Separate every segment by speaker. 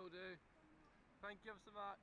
Speaker 1: Will do. Thank you ever so much.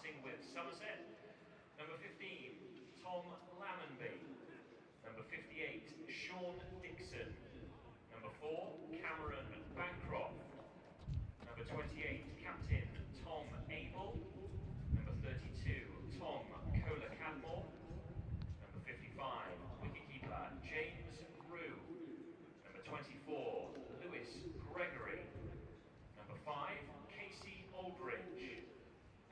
Speaker 2: starting with Somerset. Number 15, Tom Lamonby. Number 58, Sean Dixon. Number 4, Cameron Bancroft. Number 28, Captain Tom Abel. Number 32, Tom Kohler-Cadmore. Number 55, wicketkeeper James Rue. Number 24, Lewis Gregory. Number 5, Casey Aldridge.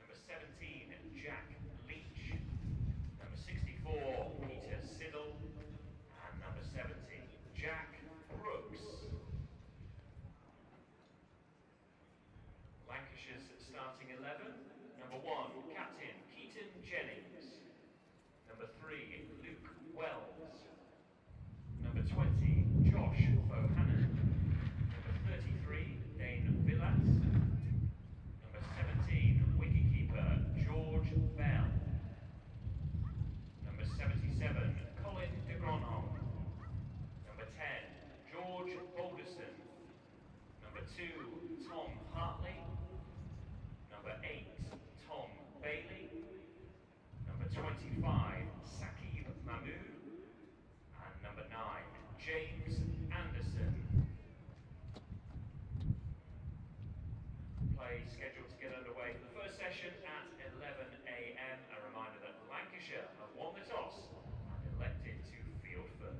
Speaker 2: Number 17, Jack Leach. Number 64, Peter Siddle. And number 70, Jack Brooks. Lancashire's starting 11. Number 1, Captain Keaton Jennings. Number 3, Luke Wells. Number 20, Josh Bohannon. Number 33, Dane Villas. Number 17, wicketkeeper George Bell. Number 77, Colin de Gronholm. Number 10, George Alderson. Number 2, Tom Hartley. Number 8, Tom Bailey. Number 25, Saqib Mahmood. And number 9, James Anderson. Play scheduled to get underway for the first session at 11 AM. A reminder that Lancashire have won the toss and elected to field first.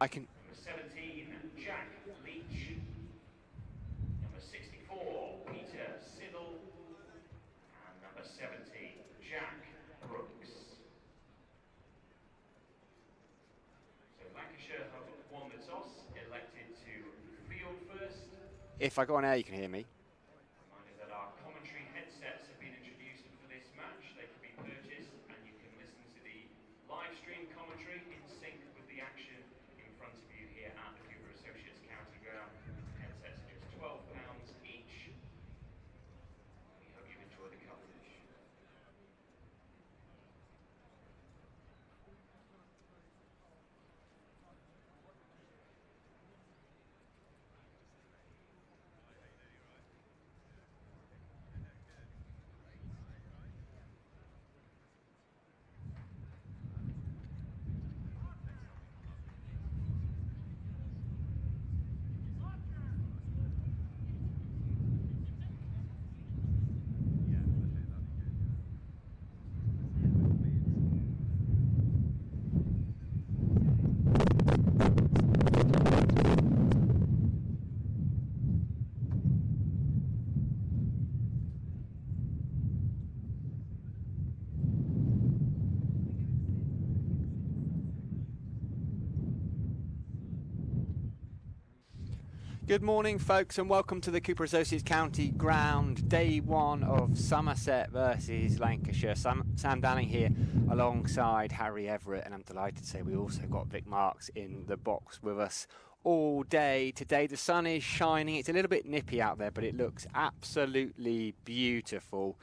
Speaker 3: I can.
Speaker 2: Number 17, Jack Leach. Number 64, Peter Siddle. And number 70, Jack Brooks. So Lancashire have won the toss, elected to field first.
Speaker 3: If I go on air, you can hear me.
Speaker 2: Reminder that our commentary headsets have been introduced for this match. They can be purchased and you can listen to the live stream commentary in sync with the action in front of you here at the Cooper Associates County Ground. Headsets are just £12 each. We hope you enjoy the coverage.
Speaker 3: Good morning, folks, and welcome to the Cooper Associates County Ground, day one of Somerset versus Lancashire. Sam Downing here alongside Harry Everett, and I'm delighted to say we also got Vic Marks in the box with us all day today. The sun is shining. It's a little bit nippy out there, but it looks absolutely beautiful.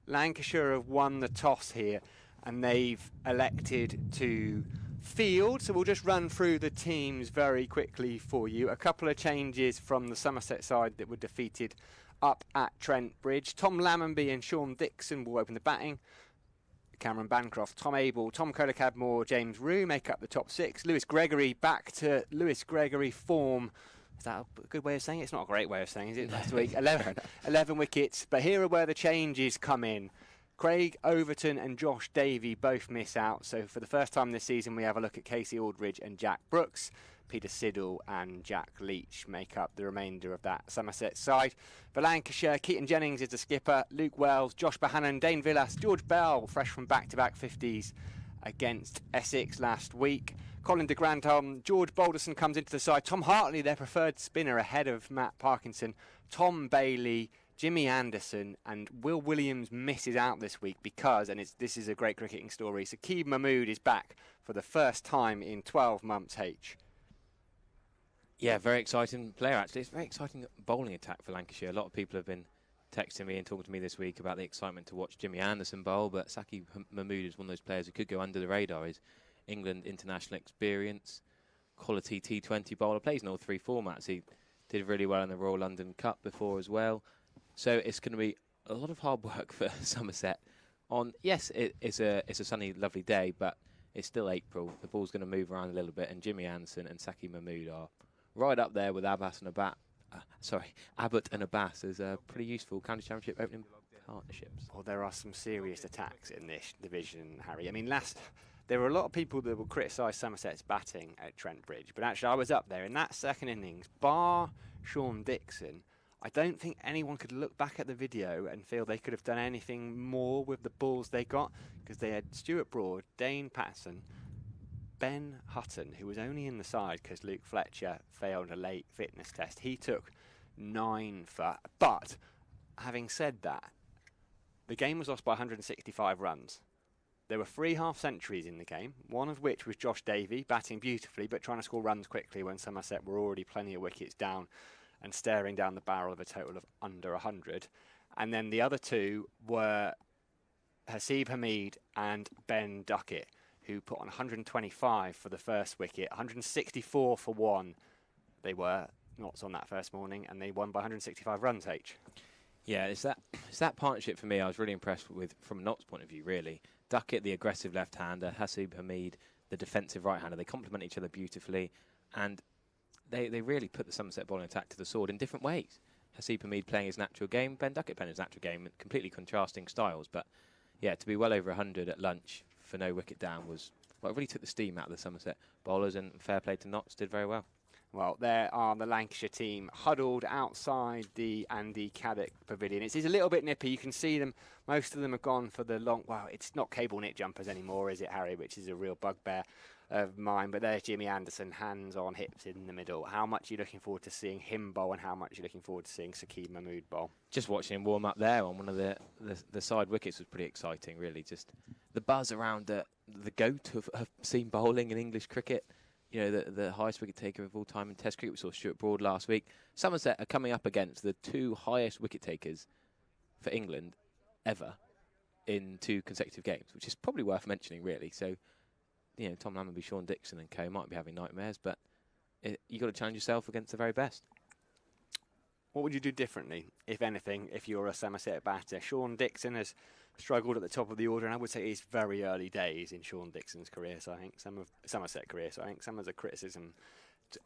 Speaker 3: Lancashire have won the toss here, and they've elected to field, so we'll just run through the teams very quickly for you. A couple of changes from the Somerset side that were defeated up at Trent Bridge. Tom Lammonby and Sean Dixon will open the batting. Cameron Bancroft, Tom Abel, Tom Colacadmore, James Rue make up the top six. Lewis Gregory back to Lewis Gregory form. Is that a good way of saying it? It's not a great way of saying it, is it? Last week, 11 wickets. But here are where the changes come in. Craig Overton and Josh Davey both miss out. So for the first time this season, we have a look at Casey Aldridge and Jack Brooks. Peter Siddle and Jack Leach make up the remainder of that Somerset side. For Lancashire, Keaton Jennings is the skipper. Luke Wells, Josh Bohannon, Dane Villas, George Bell, fresh from back-to-back 50s against Essex last week. Colin de Grandhomme, George Balderson comes into the side. Tom Hartley, their preferred spinner, ahead of Matt Parkinson. Tom Bailey, Jimmy Anderson, and Will Williams misses out this week because, and this is a great cricketing story, Saqib Mahmood is back for the first time in 12 months, H.
Speaker 4: Yeah, very exciting player, actually. It's a very exciting bowling attack for Lancashire. A lot of people have been texting me and talking to me this week about the excitement to watch Jimmy Anderson bowl, but Saqib Mahmood is one of those players who could go under the radar. His England international experience, quality T20 bowler, plays in all three formats. He did really well in the Royal London Cup before as well. So it's going to be a lot of hard work for Somerset. Yes, it's a sunny, lovely day, but it's still April. The ball's going to move around a little bit, and Jimmy Anderson and Saqib Mahmood are right up there with Abbott and Abbas as pretty useful county championship opening partnerships.
Speaker 3: Well, there are some serious attacks in this division, Harry. I mean, there were a lot of people that will criticise Somerset's batting at Trent Bridge, but actually I was up there in that second innings, bar Sean Dixon. I don't think anyone could look back at the video and feel they could have done anything more with the balls they got, because they had Stuart Broad, Dane Patterson, Ben Hutton, who was only in the side because Luke Fletcher failed a late fitness test. He took 9 for. But having said that, the game was lost by 165 runs. There were 3 half-centuries in the game, one of which was Josh Davey, batting beautifully but trying to score runs quickly when Somerset were already plenty of wickets down and staring down the barrel of a total of under 100. And then the other 2 were Haseeb Hameed and Ben Duckett, who put on 125 for the first wicket, 164 for one. They were knots on that first morning, and they won by 165 runs, H.
Speaker 4: Yeah, it's that partnership for me I was really impressed with from a Knott's point of view, really. Duckett, the aggressive left-hander, Haseeb Hameed, the defensive right-hander. They complement each other beautifully, and they really put the Somerset bowling attack to the sword in different ways. Haseeb Hameed playing his natural game, Ben Duckett playing his natural game, completely contrasting styles. But yeah, to be well over 100 at lunch for no wicket down was well, it really took the steam out of the Somerset bowlers, and fair play to Notts, did very well.
Speaker 3: Well, there are the Lancashire team huddled outside the Andy Caddick Pavilion. It's a little bit nippy. You can see them. Most of them have gone for the long... Well, it's not cable knit jumpers anymore, is it, Harry? Which is a real bugbear of mine. But there's Jimmy Anderson, hands on hips in the middle. How much are you looking forward to seeing him bowl, and how much are you looking forward to seeing Saqib Mahmood bowl?
Speaker 4: Just watching him warm up there on one of the side wickets was pretty exciting, really. Just the buzz around the GOAT of seam bowling in English cricket. You know, the highest wicket taker of all time in Test cricket. We saw Stuart Broad last week. Somerset are coming up against the 2 highest wicket takers for England ever in 2 consecutive games, which is probably worth mentioning, really. So, you know, Tom Lammonby, Sean Dixon and co might be having nightmares, but you got to challenge yourself against the very best.
Speaker 3: What would you do differently, if anything, if you're a Somerset batter? Sean Dixon has struggled at the top of the order, and I would say it's very early days in Sean Dixon's career. So I think Somerset career. So I think some of the criticism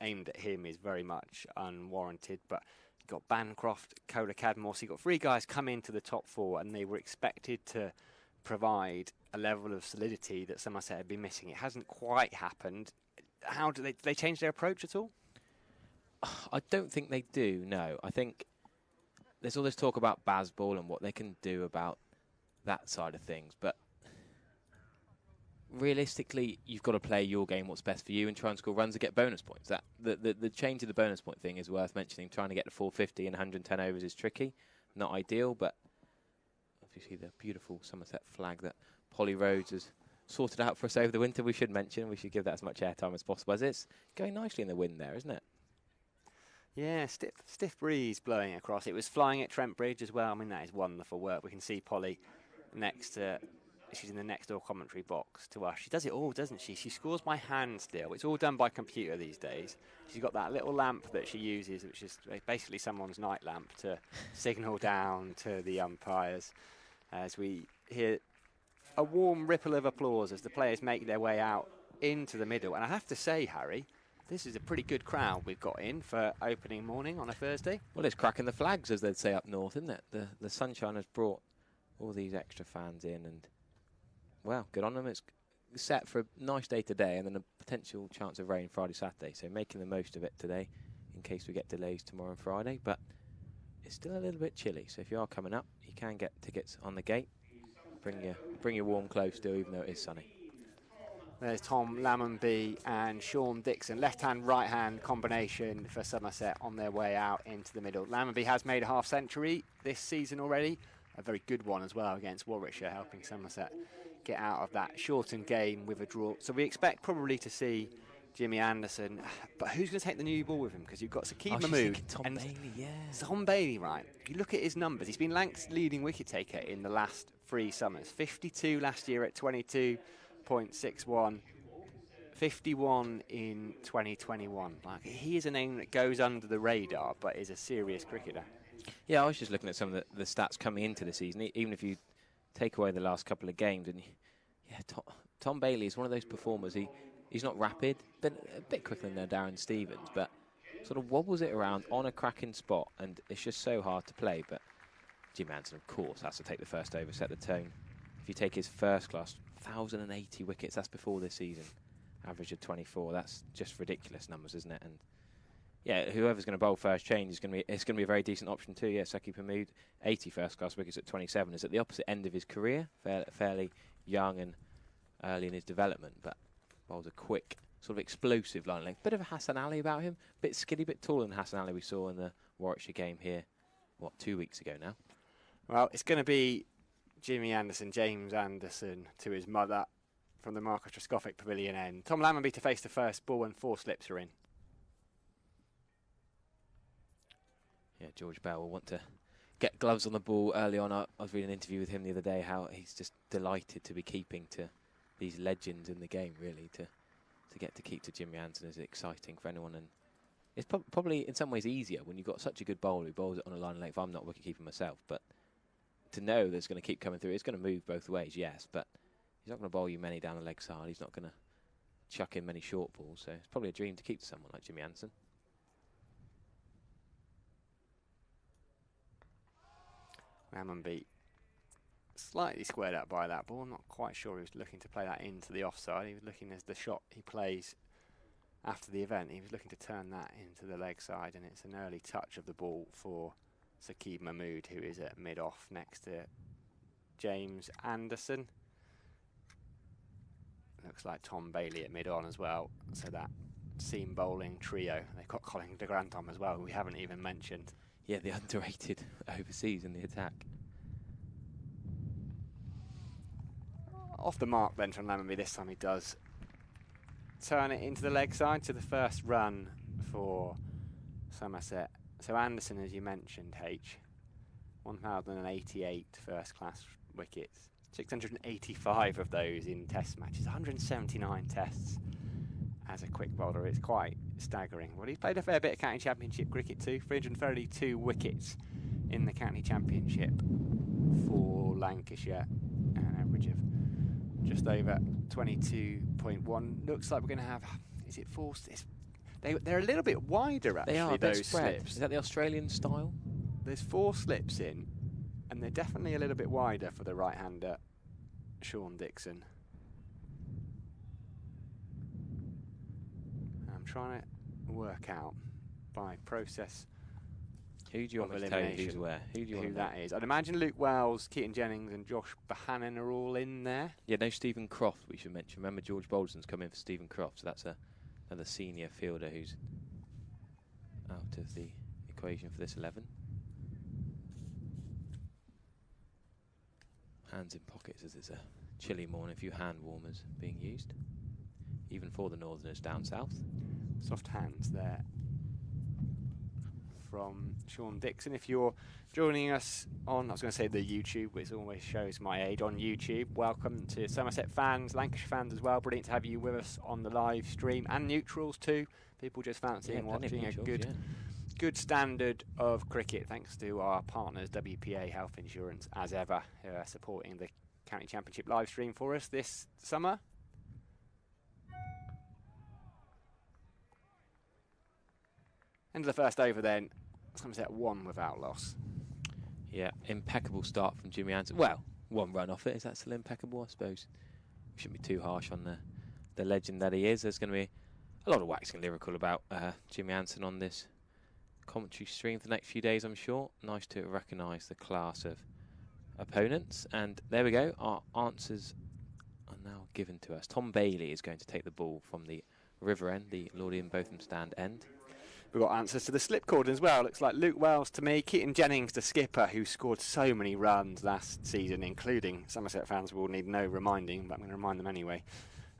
Speaker 3: aimed at him is very much unwarranted. But you've got Bancroft, Kohler, Cadmore. So you've got 3 guys come into the top 4, and they were expected to provide a level of solidity that Somerset had been missing. It hasn't quite happened. How do they change their approach at all?
Speaker 4: I don't think they do, no. I think there's all this talk about Bazball and what they can do about that side of things, but realistically, you've got to play your game, what's best for you, and try and score runs and get bonus points. That the change of the bonus point thing is worth mentioning. Trying to get to 450 and 110 overs is tricky, not ideal, but obviously the beautiful Somerset flag that Polly Rhodes has sorted out for us over the winter, we should mention. We should give that as much airtime as possible, as it's going nicely in the wind there, isn't it?
Speaker 3: Yeah, stiff breeze blowing across. It was flying at Trent Bridge as well. I mean, that is wonderful work. We can see Polly next to... She's in the next door commentary box to us. She does it all, doesn't she? She scores by hand still. It's all done by computer these days. She's got that little lamp that she uses, which is basically someone's night lamp, to signal down to the umpires. As we hear a warm ripple of applause as the players make their way out into the middle. And I have to say, Harry, this is a pretty good crowd we've got in for opening morning on a Thursday.
Speaker 4: Well, it's cracking the flags, as they'd say up north, isn't it? The sunshine has brought all these extra fans in, and well, good on them. It's set for a nice day today, and then a potential chance of rain Friday, Saturday. So making the most of it today, in case we get delays tomorrow and Friday. But it's still a little bit chilly, so if you are coming up, you can get tickets on the gate. Bring your warm clothes still, even though it is sunny.
Speaker 3: There's Tom Lammonby and Sean Dixon, left-hand, right-hand combination for Somerset on their way out into the middle. Lammonby has made a half-century this season already, a very good one as well against Warwickshire, helping Somerset get out of that shortened game with a draw. So we expect probably to see Jimmy Anderson, but who's going to take the new ball with him? Because you've got Saqib Mahmood and
Speaker 4: Bailey, yeah.
Speaker 3: Tom Bailey, right? If you look at his numbers, he's been Lancs' leading wicket taker in the last 3 summers. 52 last year at 22.61, 51 in 2021. Like, he is a name that goes under the radar, but is a serious cricketer.
Speaker 4: Yeah, I was just looking at some of the stats coming into the season, even if you take away the last couple of games. And yeah, Tom Bailey is one of those performers. He's not rapid, been a bit quicker than Darren Stevens, but sort of wobbles it around on a cracking spot, and it's just so hard to play. But Jim Anderson, of course, has to take the first over, set the tone. If you take his first class, 1,080 wickets, that's before this season, average of 24. That's just ridiculous numbers, isn't it? And yeah, whoever's going to bowl first change it's going to be a very decent option too. Yeah, Saqib Mahmood, 80 first class wickets at 27, is at the opposite end of his career, fairly young and early in his development, but bowls a quick, sort of explosive line length. Bit of a Hassan Ali about him, bit skinny, bit taller than Hassan Ali we saw in the Warwickshire game here, 2 weeks ago now.
Speaker 3: Well, it's going to be Jimmy Anderson, James Anderson to his mother from the Microscopic Pavilion end. Tom Lammonby to face the first ball, and 4 slips are in.
Speaker 4: Yeah, George Bell will want to get gloves on the ball early on. I was reading an interview with him the other day, how he's just delighted to be keeping to these legends in the game, really. To get to keep to Jimmy Anderson is exciting for anyone, and it's probably in some ways easier when you've got such a good bowler who bowls it on a line length. I'm not wicket-keeper myself, but to know that it's going to keep coming through, it's going to move both ways, yes, but he's not going to bowl you many down the leg side. He's not going to chuck in many short balls, so it's probably a dream to keep to someone like Jimmy Anderson.
Speaker 3: Lammonby slightly squared up by that ball. I'm not quite sure he was looking to play that into the offside. He was looking as the shot he plays after the event. He was looking to turn that into the leg side, and it's an early touch of the ball for Saqib Mahmood, who is at mid-off next to James Anderson. Looks like Tom Bailey at mid-on as well. So that seam bowling trio. They've got Colin de Grantom as well, who we haven't even mentioned.
Speaker 4: Yeah, the underrated overseas in the attack.
Speaker 3: Off the mark then from Lammonby. This time he does turn it into the leg side to the first run for Somerset. So Anderson, as you mentioned, 1,088 first-class wickets. 685 of those in test matches. 179 tests as a quick bowler. It's quite staggering. Well, he's played a fair bit of county championship cricket too. 332 wickets in the county championship for Lancashire. An average of just over 22.1. Looks like we're going to have, is it four? They're a little bit wider actually.
Speaker 4: They are,
Speaker 3: those
Speaker 4: spread.
Speaker 3: slips.
Speaker 4: Is that the Australian style?
Speaker 3: There's 4 slips in, and they're definitely a little bit wider for the right-hander, Sean Dixon. I'm trying to work out by process
Speaker 4: Who do you want me to tell you who's where? Who
Speaker 3: that is? I'd imagine Luke Wells, Keaton Jennings and Josh Bohannon are all in there.
Speaker 4: Yeah, no, Stephen Croft we should mention. Remember, George Bolton's come in for Stephen Croft, so that's another senior fielder who's out of the equation for this 11. Hands in pockets as it's a chilly morning. A few hand warmers being used, even for the northerners down south.
Speaker 3: Soft hands there from Sean Dixon. If you're joining us on, I was going to say the YouTube, which always shows my age, on YouTube, welcome to Somerset fans, Lancashire fans as well. Brilliant to have you with us on the live stream, and neutrals too. People just fancying watching a good standard of cricket, thanks to our partners WPA Health Insurance, as ever, who are supporting the County Championship live stream for us this summer. End of the first over then. Somerset 1 without loss.
Speaker 4: Yeah, impeccable start from Jimmy Anderson. Well, 1 run off it. Is that still impeccable? I suppose we shouldn't be too harsh on the legend that he is. There's going to be a lot of waxing lyrical about Jimmy Anderson on this commentary stream for the next few days, I'm sure. Nice to recognise the class of opponents. And there we go. Our answers are now given to us. Tom Bailey is going to take the ball from the river end, the Lord Ian Botham stand end.
Speaker 3: We've got answers to the slip cord as well. Looks like Luke Wells to me, Keaton Jennings, the skipper, who scored so many runs last season, including Somerset fans will need no reminding, but I'm going to remind them anyway.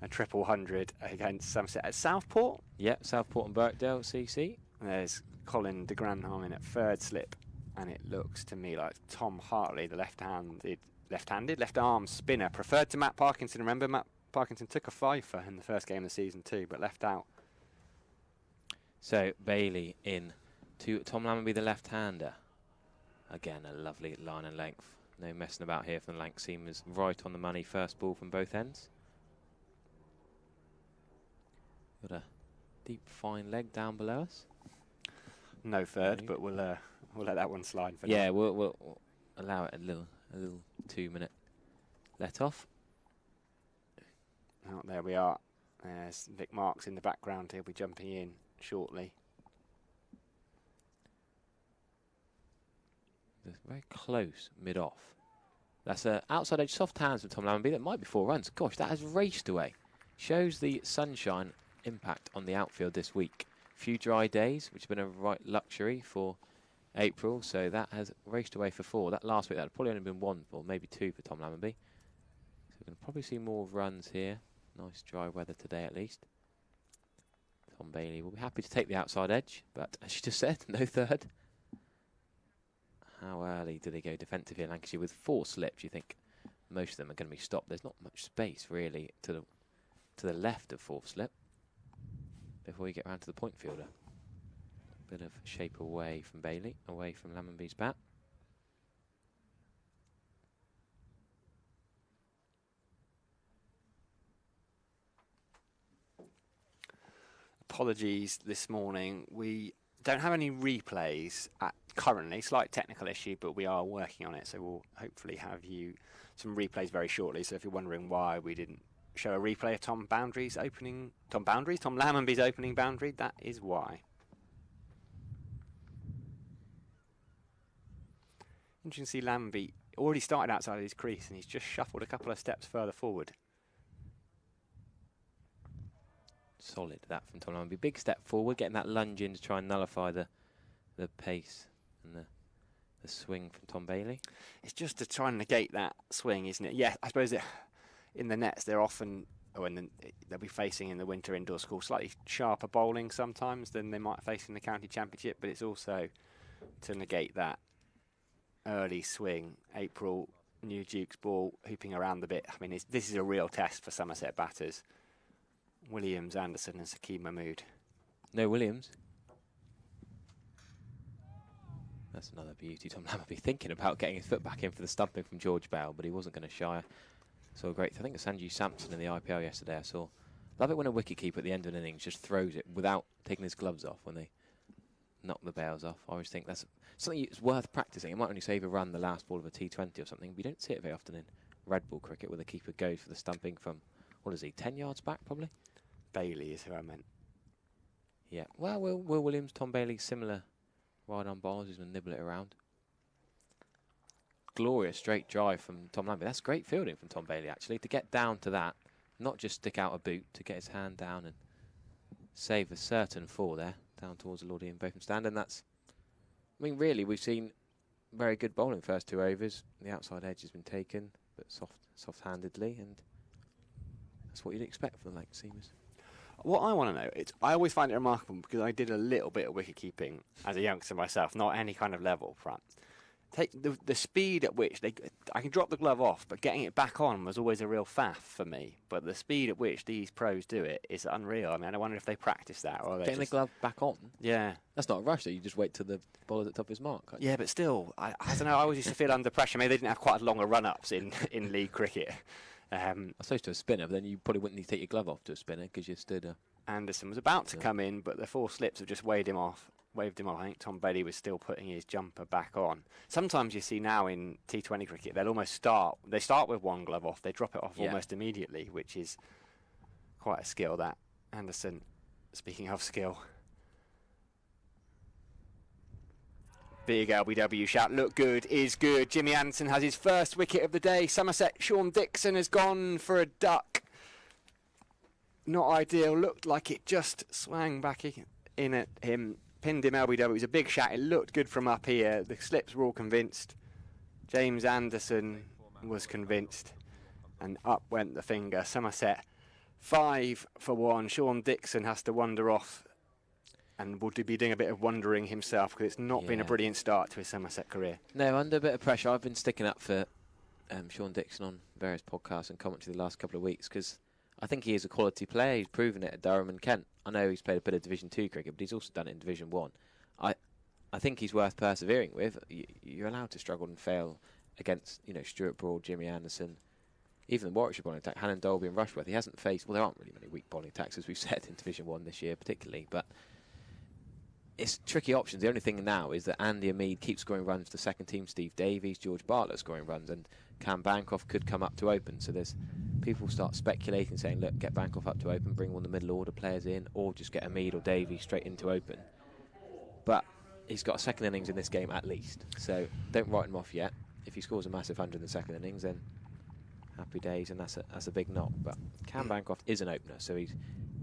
Speaker 3: A 100 against Somerset at Southport.
Speaker 4: Yep, Southport and Birkdale, CC.
Speaker 3: There's Colin de Grantom in at third slip, and it looks to me like Tom Hartley, the left arm spinner, preferred to Matt Parkinson. Remember, Matt Parkinson took a fifer in the first game of the season too, but left out.
Speaker 4: So Bailey in to Tom Lammonby, the left-hander. Again, a lovely line and length. No messing about here from the Lanc seamers. Right on the money, first ball from both ends. Got a deep, fine leg down below us.
Speaker 3: No third, but we'll let that one slide for now.
Speaker 4: Yeah, we'll allow it a little 2-minute let off.
Speaker 3: Oh, there we are. There's Vic Marks in the background. He'll be jumping in shortly.
Speaker 4: They're very close mid-off. That's an outside edge soft hands from Tom Lammonby. That might be 4 runs. Gosh, that has raced away. Shows the sunshine impact on the outfield this week. Few dry days, which have been a right luxury for April, so that has raced away for 4. That last week, that had probably only been 1 or maybe 2 for Tom Lammonby. So we're going to probably see more runs here. Nice dry weather today at least. Tom Bailey will be happy to take the outside edge, but as you just said, no third. How early do they go defensive here, Lancashire? With 4 slips, you think most of them are going to be stopped. There's not much space really to the left of 4th slip before you get round to the point fielder. Bit of shape away from Bailey, away from Lammonby's bat.
Speaker 3: Apologies this morning. We don't have any replays currently. Slight technical issue, but we are working on it. So we'll hopefully have you some replays very shortly. So if you're wondering why we didn't show a replay of Tom Lammonby's opening boundary, that is why. Interesting to see Lammonby already started outside of his crease, and he's just shuffled a couple of steps further forward.
Speaker 4: Solid, that from Tom Lammonby. Big step forward, getting that lunge in to try and nullify the pace and the swing from Tom Bailey. It's
Speaker 3: just to try and negate that swing, isn't it? Yeah, I suppose in the nets they're often, they'll be facing in the winter indoor school slightly sharper bowling sometimes than they might face in the county championship, but it's also to negate that early swing. April, New Duke's ball hooping around the bit. I mean, this is a real test for Somerset batters. Williams, Anderson and Sakeem Mahmood.
Speaker 4: No Williams. That's another beauty. Tom Lammonby thinking about getting his foot back in for the stumping from George Bell, but he wasn't going to shy. So great. I think it was Sanju Sampson in the IPL yesterday I saw. Love it when a wicketkeeper at the end of an innings just throws it without taking his gloves off when they knock the bails off. I always think that's something it's worth practicing. It might only save a run the last ball of a T20 or something, but you don't see it very often in red ball cricket where the keeper goes for the stumping from, 10 yards back probably?
Speaker 3: Bailey is who I meant.
Speaker 4: Yeah, well, Will Williams, Tom Bailey, similar ride-on bowlers who's going to nibble it around. Glorious straight drive from Tom Lammonby. That's great fielding from Tom Bailey, actually, to get down to that, not just stick out a boot, to get his hand down and save a certain four there, down towards the Lordian Botham stand. And that's, really, we've seen very good bowling first 2 overs. The outside edge has been taken, but soft-handedly, and that's what you'd expect from the Lake Seamers.
Speaker 3: What I want to know, I always find it remarkable because I did a little bit of wicket-keeping as a youngster myself, not any kind of level front. Take the speed at which I can drop the glove off, but getting it back on was always a real faff for me. But the speed at which these pros do it is unreal. I mean, I wonder if they practice that. Or
Speaker 4: getting the glove back on?
Speaker 3: Yeah.
Speaker 4: That's not a rush, though. You just wait till the bowler's at the top of his mark.
Speaker 3: Yeah, but still, I don't know, I always used to feel under pressure. Maybe they didn't have quite as long a run-ups in league cricket.
Speaker 4: I suppose to a spinner, but then you probably wouldn't need to take your glove off to a spinner because you stood.
Speaker 3: Anderson was about to come in, but the 4 slips have just waved him off. I think Tom Bailey was still putting his jumper back on. Sometimes you see now in T20 cricket, they'll almost start with 1 glove off. They drop it off almost immediately, which is quite a skill, that. Anderson, speaking of skill. Big LBW shout, look good, is good. Jimmy Anderson has his first wicket of the day. Somerset, Sean Dixon has gone for a duck. Not ideal, looked like it just swang back in at him. Pinned him LBW. It was a big shot. It looked good from up here. The slips were all convinced. James Anderson was convinced. And up went the finger. Somerset 5 for 1. Sean Dixon has to wander off and will be doing a bit of wondering himself because it's not been a brilliant start to his Somerset career.
Speaker 4: No, under a bit of pressure. I've been sticking up for Sean Dixon on various podcasts and commentary the last couple of weeks because I think he is a quality player. He's proven it at Durham and Kent. I know he's played a bit of Division 2 cricket, but he's also done it in Division 1. I think he's worth persevering with. You're allowed to struggle and fail against, Stuart Broad, Jimmy Anderson, even the Warwickshire bowling attack, Hannon Dolby and Rushworth. He hasn't faced, there aren't really many weak bowling attacks, as we've said, in Division 1 this year particularly, but it's tricky options. The only thing now is that Andy Ameed keeps scoring runs for the second team, Steve Davies, George Bartlett scoring runs, and Cam Bancroft could come up to open. So there's people start speculating, saying, look, get Bancroft up to open, bring one of the middle order players in, or just get Ameed or Davies straight into open. But he's got a second innings in this game at least, so don't write him off yet. If he scores a massive 100 in the second innings, then happy days, and that's a big knock. But Cam Bancroft is an opener, so he's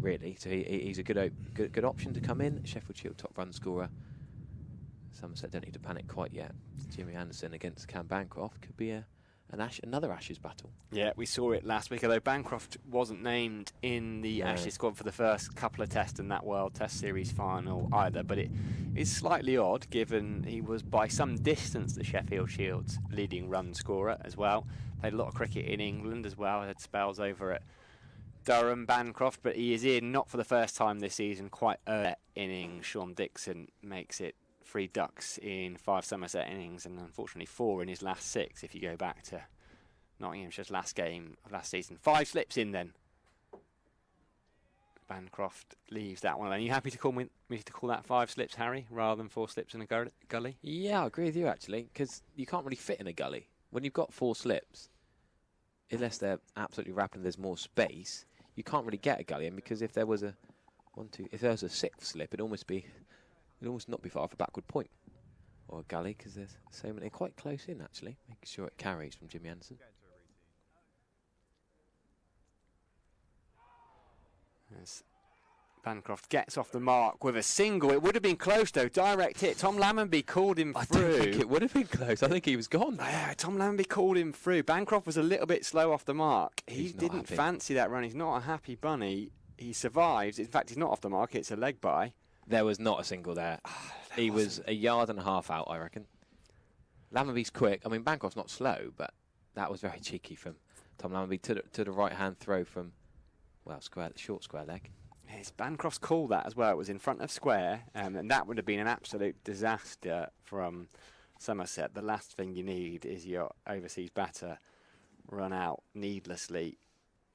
Speaker 4: a good option to come in. Sheffield Shield top run scorer. Somerset don't need to panic quite yet. Jimmy Anderson against Cam Bancroft could be another Ashes battle.
Speaker 3: Yeah, we saw it last week, although Bancroft wasn't named in the Ashes squad for the first couple of tests in that World Test Series final either, but it is slightly odd given he was by some distance the Sheffield Shield's leading run scorer as well. Played a lot of cricket in England as well, had spells over at Durham, Bancroft, but he is in, not for the first time this season, quite early innings. Sean Dixon makes it 3 ducks in 5 Somerset innings, and unfortunately 4 in his last 6 if you go back to Nottinghamshire's last game of last season. 5 slips in then. Bancroft leaves that one. Are you happy to call me to call that 5 slips, Harry, rather than 4 slips in a gully?
Speaker 4: Yeah, I agree with you, actually, because you can't really fit in a gully. When you've got 4 slips, unless they're absolutely rapid and there's more space, you can't really get a gully in, because if there was a 6th slip, it'd almost not be far off a backward point or a gully, because there's so many quite close in, actually, making sure it carries from Jimmy Anderson.
Speaker 3: As Bancroft gets off the mark with a single. It would have been close, though. Direct hit. Tom Lammonby called him through.
Speaker 4: I don't think it would have been close. I think he was gone.
Speaker 3: Yeah, Tom Lammonby called him through. Bancroft was a little bit slow off the mark. He didn't fancy that run. He's not a happy bunny. He survives. In fact, he's not off the mark. It's a leg by.
Speaker 4: There was not a single there. He was a yard and a half out, I reckon. Lammonby's quick. I mean, Bancroft's not slow, but that was very cheeky from Tom Lammonby to the right-hand throw from, well, short square leg.
Speaker 3: It's Bancroft's call that as well. It was in front of square, and that would have been an absolute disaster from Somerset. The last thing you need is your overseas batter run out needlessly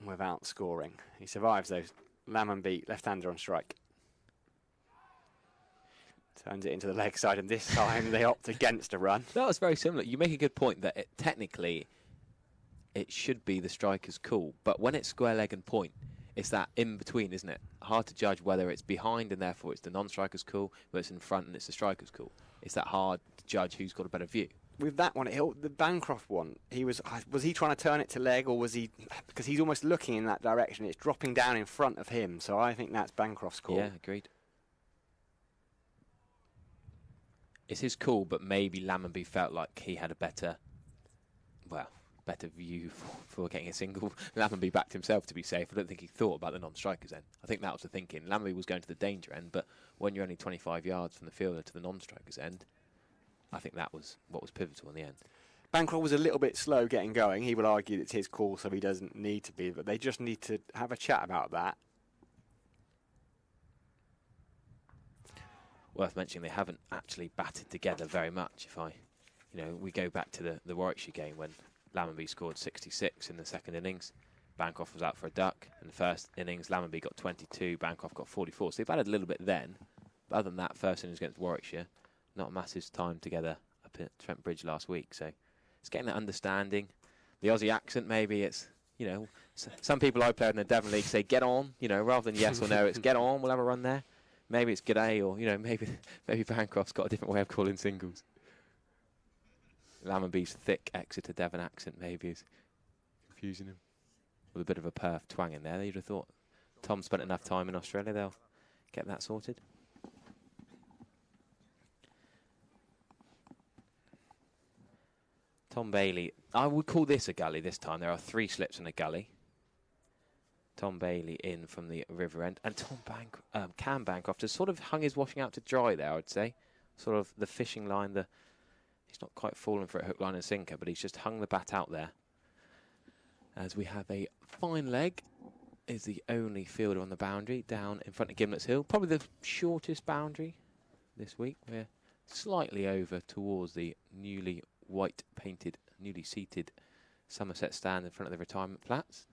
Speaker 3: without scoring. He survives, though. Lammonby, left-hander on strike. Turns it into the leg side, and this time they opt against a run.
Speaker 4: That was very similar. You make a good point that technically it should be the striker's call, but when it's square leg and point, it's that in between, isn't it? Hard to judge whether it's behind and therefore it's the non-striker's call, whether it's in front and it's the striker's call. It's that hard to judge who's got a better view.
Speaker 3: With that one, the Bancroft one, was he trying to turn it to leg, or was he, because he's almost looking in that direction, it's dropping down in front of him, so I think that's Bancroft's call.
Speaker 4: Yeah, agreed. It's his call, but maybe Lammonby felt like he had a better view for getting a single. Lammonby backed himself to be safe. I don't think he thought about the non-striker's end. I think that was the thinking. Lammonby was going to the danger end, but when you're only 25 yards from the fielder to the non-striker's end, I think that was what was pivotal in the end.
Speaker 3: Bancroft was a little bit slow getting going. He will argue that it's his call, so he doesn't need to be, but they just need to have a chat about that.
Speaker 4: Worth mentioning, they haven't actually batted together very much. We go back to the Warwickshire game when Lammonby scored 66 in the second innings. Bancroft was out for a duck. In the first innings, Lammonby got 22, Bancroft got 44. So they've batted a little bit then. But other than that, first innings against Warwickshire, not a massive time together up at Trent Bridge last week. So it's getting that understanding. The Aussie accent, maybe it's, some people I played in the Devon League say get on, rather than yes or no, it's get on, we'll have a run there. Maybe it's g'day, or, maybe Bancroft's got a different way of calling singles. Lammonby's thick Exeter Devon accent maybe is confusing him. With a bit of a Perth twang in there. You'd have thought Tom spent enough time in Australia, they'll get that sorted. Tom Bailey. I would call this a gully this time. There are 3 slips in a gully. Tom Bailey in from the river end. And Cam Bancroft has sort of hung his washing out to dry there, I would say. Sort of the fishing line, he's not quite fallen for a hook, line and sinker, but he's just hung the bat out there. As we have a fine leg, is the only fielder on the boundary down in front of Gimlet's Hill. Probably the shortest boundary this week. We're slightly over towards the newly white-painted, newly seated Somerset stand in front of the retirement flats,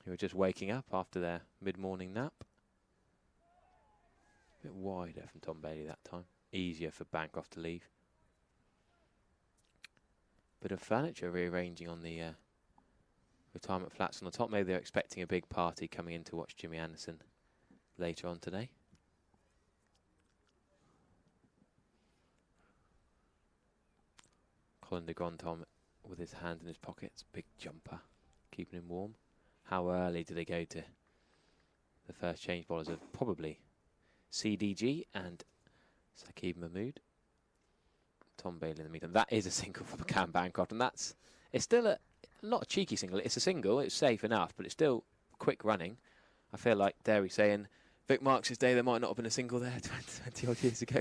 Speaker 4: who are just waking up after their mid-morning nap. A bit wider from Tom Bailey that time. Easier for Bancroft to leave. Bit of furniture rearranging on the retirement flats on the top. Maybe they're expecting a big party coming in to watch Jimmy Anderson later on today. Colin de Grand-Tom with his hand in his pockets. Big jumper, keeping him warm. How early do they go to the first change bowlers of probably CDG and Saqib Mahmood? Tom Bailey in the middle. That is a single for Cam Bancroft, and it's still not a cheeky single. It's a single. It's safe enough, but it's still quick running. I feel like Derry saying Vic Marks' day there might not have been a single there 20 odd years ago.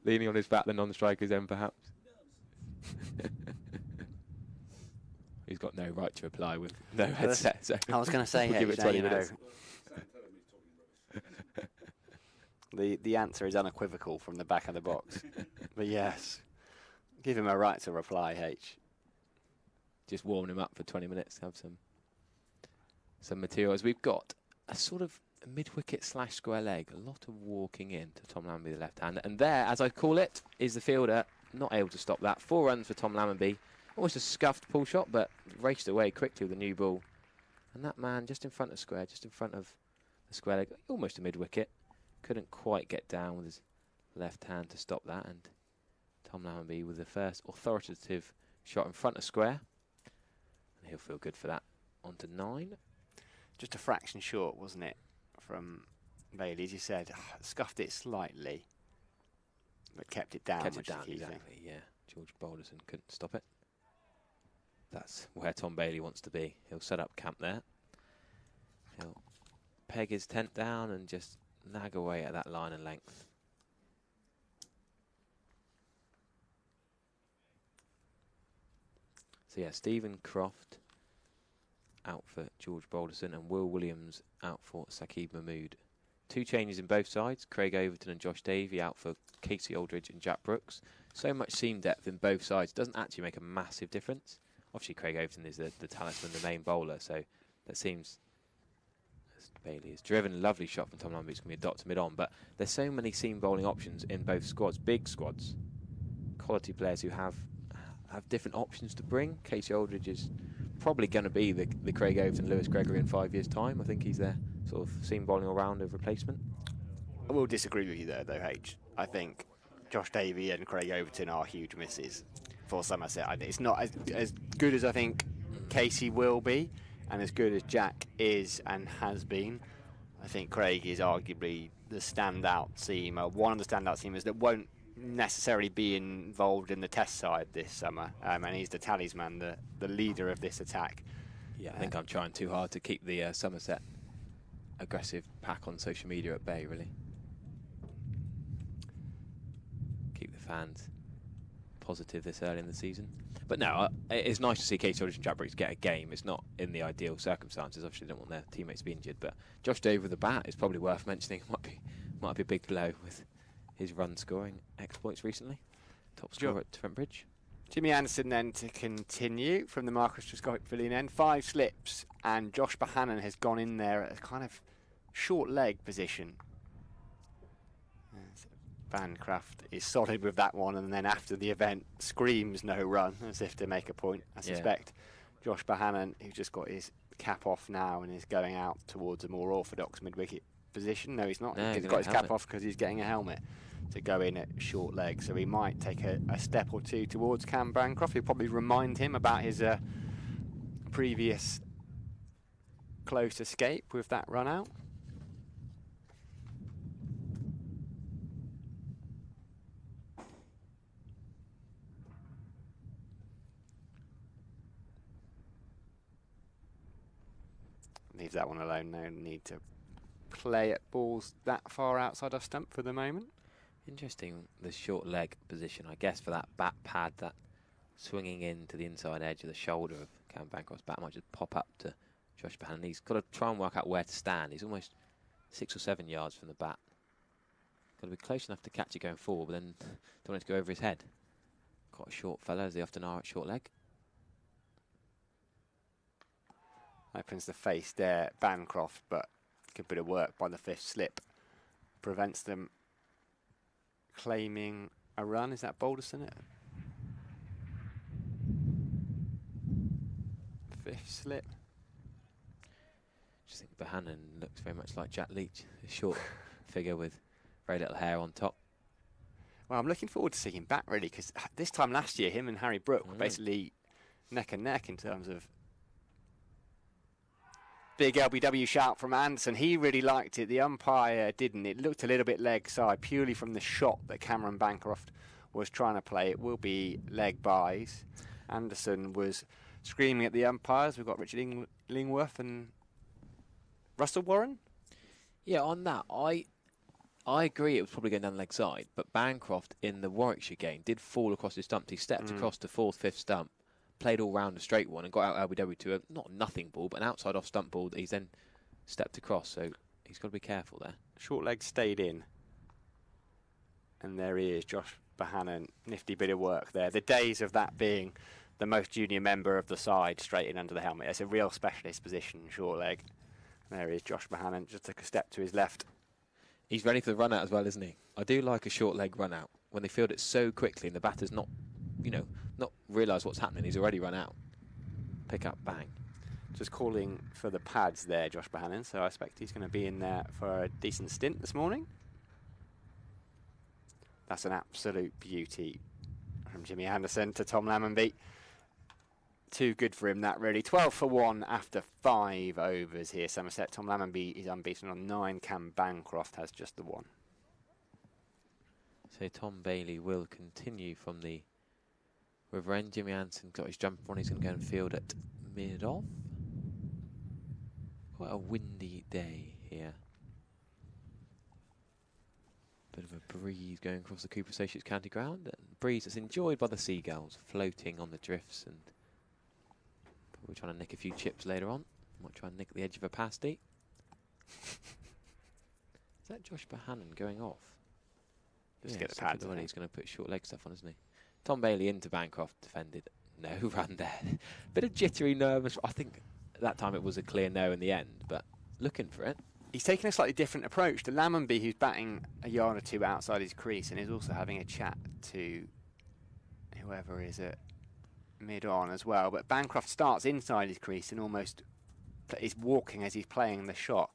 Speaker 4: Leaning on his bat, the non-striker's end perhaps. He's got no right to reply with no headset. So
Speaker 3: I was going to say,
Speaker 4: we'll give it 20 minutes.
Speaker 3: The answer is unequivocal from the back of the box. But yes, give him a right to reply, H.
Speaker 4: Just warming him up for 20 minutes. Have some material. As we've got a sort of mid-wicket / square leg. A lot of walking in to Tom Lammonby, the left-hander. And there, as I call it, is the fielder not able to stop that. 4 runs for Tom Lammonby. Almost a scuffed pull shot, but raced away quickly with the new ball. And that man just in front of square, just in front of the square leg, almost a mid-wicket. Couldn't quite get down with his left hand to stop that. And Tom Lammonby with the first authoritative shot in front of square. And he'll feel good for that. On to 9.
Speaker 3: Just a fraction short, wasn't it, from Bailey? As you said, scuffed it slightly, but kept it down.
Speaker 4: Kept it down, exactly, yeah. George Balderson couldn't stop it. That's where Tom Bailey wants to be. He'll set up camp there. He'll peg his tent down and just nag away at that line and length. So yeah, Stephen Croft out for George Balderson and Will Williams out for Saqib Mahmood. 2 changes in both sides. Craig Overton and Josh Davey out for Casey Aldridge and Jack Brooks. So much seam depth in both sides doesn't actually make a massive difference. Obviously, Craig Overton is the talisman, the main bowler, so that seems, as Bailey has driven, lovely shot from Tom Lammonby. It's going to be a dot to mid-on, but there's so many seam bowling options in both squads, big squads, quality players who have different options to bring. Casey Aldridge is probably going to be the Craig Overton, Lewis Gregory in 5 years' time. I think he's their sort of seam bowling all-rounder replacement.
Speaker 3: I will disagree with you there, though, H. I think Josh Davey and Craig Overton are huge misses for Somerset. It's not as good as I think Casey will be, and as good as Jack is and has been. I think Craig is arguably the standout seamer, one of the standout seamers that won't necessarily be involved in the test side this summer, and he's the talisman, the leader of this attack.
Speaker 4: Yeah, I think I'm trying too hard to keep the Somerset aggressive pack on social media at bay, really. Keep the fans positive this early in the season. But no, it's nice to see Casey Aldridge and Jack Brooks get a game. It's not in the ideal circumstances. Obviously, they don't want their teammates to be injured. But Josh Davey with the bat is probably worth mentioning. Might be a big blow with his run scoring exploits recently. Top scorer at Trent Bridge.
Speaker 3: Jimmy Anderson then to continue from the Marcus Trescott Pavilion end. 5 slips, and Josh Bohannon has gone in there at a kind of short leg position. Bancroft is solid with that one, and then after the event screams no run, as if to make a point. I suspect Josh Bohannon, who's just got his cap off now and is going out towards a more orthodox mid-wicket position. No, he's not.
Speaker 4: No,
Speaker 3: he's got his cap off because he's getting a helmet to go in at short leg, so he might take a step or two towards Cam Bancroft. He'll probably remind him about his previous close escape with that run out. Leave that one alone. No need to play at balls that far outside our stump for the moment.
Speaker 4: Interesting, the short leg position, I guess, for that bat pad, that swinging in to the inside edge of the shoulder of Cam Bancroft's bat might just pop up to Josh Bohannon. He's got to try and work out where to stand. He's almost 6 or 7 yards from the bat. Got to be close enough to catch it going forward, but then don't want it to go over his head. Quite a short fella, as they often are at short leg.
Speaker 3: Opens the face there, Bancroft, but good bit of work by the 5th slip. Prevents them claiming a run. Is that Balderson? 5th slip.
Speaker 4: Just think Bohannon looks very much like Jack Leach, a short figure with very little hair on top.
Speaker 3: Well, I'm looking forward to seeing him back, really, because this time last year, him and Harry Brook were basically neck and neck in terms of big LBW shout from Anderson. He really liked it. The umpire didn't. It looked a little bit leg side, purely from the shot that Cameron Bancroft was trying to play. It will be leg bys. Anderson was screaming at the umpires. We've got Richard Illingworth and Russell Warren.
Speaker 4: Yeah, on that, I agree it was probably going down the leg side, but Bancroft in the Warwickshire game did fall across his stump. He stepped across the 4th, 5th stump, played all round a straight one and got out LBW to a not nothing ball, but an outside off stump ball that he's then stepped across, so he's got to be careful there.
Speaker 3: Short leg stayed in. And there he is, Josh Bohannon. Nifty bit of work there. The days of that being the most junior member of the side straight in under the helmet. It's a real specialist position, short leg. There he is, Josh Bohannon, just took a step to his left.
Speaker 4: He's ready for the run out as well, isn't he? I do like a short leg run out. When they field it so quickly and the batter's not, not realise what's happening, he's already run out. Pick up, bang.
Speaker 3: Just calling for the pads there, Josh Bohannon, so I expect he's going to be in there for a decent stint this morning. That's an absolute beauty from Jimmy Anderson to Tom Lammonby. Too good for him, that really. 12 for 1 after 5 overs here, Somerset. Tom Lammonby is unbeaten on 9. Cam Bancroft has just the 1.
Speaker 4: So Tom Bailey will continue from the river end. Jimmy Anderson got his jumper on. He's going to go and field at mid-off. Quite a windy day here. Bit of a breeze going across the Cooper Associates County ground. And breeze that's enjoyed by the seagulls floating on the drifts, and we're trying to nick a few chips later on. Might try and nick the edge of a pasty. Is that Josh Bohannon going off?
Speaker 3: Just get the pads on.
Speaker 4: He's going to put short leg stuff on, isn't he? Tom Bailey into Bancroft, defended. No run there. Bit of jittery, nervous. I think at that time it was a clear no in the end, but looking for it.
Speaker 3: He's taking a slightly different approach to Lammonby, who's batting a yard or two outside his crease, and is also having a chat to whoever is at mid-on as well. But Bancroft starts inside his crease and almost is walking as he's playing the shot.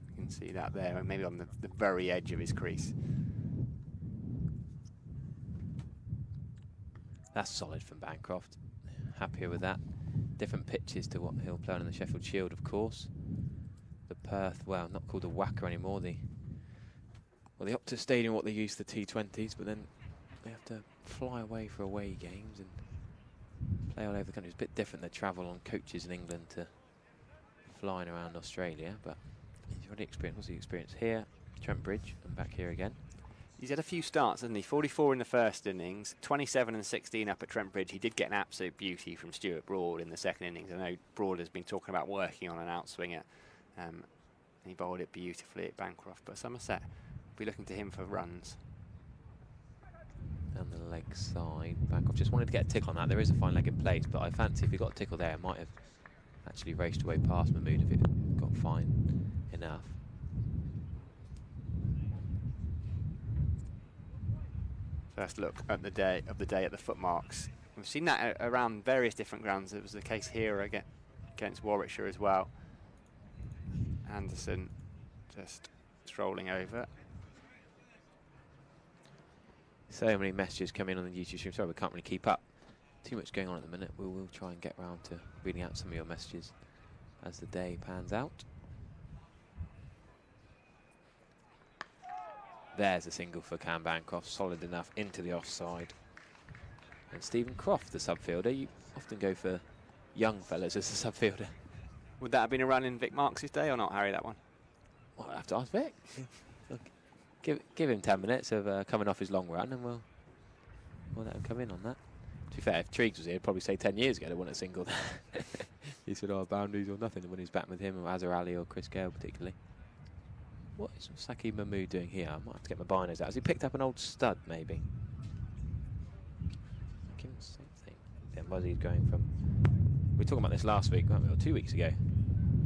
Speaker 3: You can see that there, and maybe on the very edge of his crease.
Speaker 4: That's solid from Bancroft. Happier with that. Different pitches to what he'll play on in the Sheffield Shield, of course. The Perth, well, not called the Wacker anymore. The Optus Stadium, what they use the T20s, but then they have to fly away for away games and play all over the country. It's a bit different. They travel on coaches in England to flying around Australia, but he's already experienced. What's he experienced here? Trent Bridge, and back here again.
Speaker 3: He's had a few starts, hasn't he? 44 in the first innings, 27 and 16 up at Trent Bridge. He did get an absolute beauty from Stuart Broad in the second innings. I know Broad has been talking about working on an outswinger. And he bowled it beautifully at Bancroft. But Somerset will be looking to him for runs.
Speaker 4: Down the leg side, Bancroft just wanted to get a tickle on that. There is a fine leg in place, but I fancy if he got a tickle there, it might have actually raced away past Mahmood if it got fine enough.
Speaker 3: First look at the day at the footmarks. We've seen that around various different grounds. It was the case here against Warwickshire as well. Anderson just strolling over.
Speaker 4: So many messages come in on the YouTube stream. Sorry, we can't really keep up. Too much going on at the minute. We will try and get round to reading out some of your messages as the day pans out. There's a single for Cam Bancroft, solid enough into the offside. And Stephen Croft, the subfielder. You often go for young fellas as a subfielder.
Speaker 3: Would that have been a run in Vic Marks' day or not, Harry, that one?
Speaker 4: Well, I'll have to ask Vic. Give him 10 minutes of coming off his long run and we'll let him come in on that. To be fair, if Triggs was here, he'd probably say 10 years ago they won a single. He said, oh, boundaries or nothing when he's back with him, or Azhar Ali or Chris Gale particularly. What is Saki Mahmood doing here? I might have to get my binos out. Has he picked up an old stud, maybe? Give him something. Then Muzzy's going from... We were talking about this last week, weren't we? Or 2 weeks ago.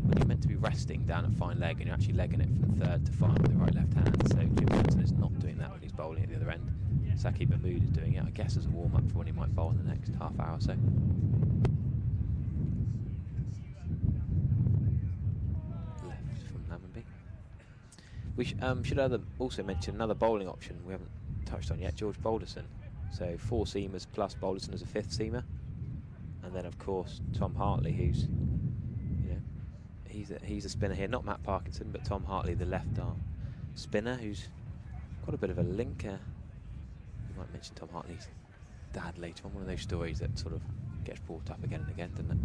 Speaker 4: When you're meant to be resting down a fine leg and you're actually legging it from third to fine with the right left hand. So Jim Johnson is not doing that when he's bowling at the other end. Saki Mahmood is doing it, I guess, as a warm-up for when he might bowl in the next half hour or so. Left from Lammonby. We should also mention another bowling option we haven't touched on yet, George Balderson. So 4 seamers plus Balderson as a 5th seamer. And then, of course, Tom Hartley, who's, he's a spinner here. Not Matt Parkinson, but Tom Hartley, the left-arm spinner, who's got a bit of a link. You might mention Tom Hartley's dad later on. One of those stories that sort of gets brought up again and again, doesn't it?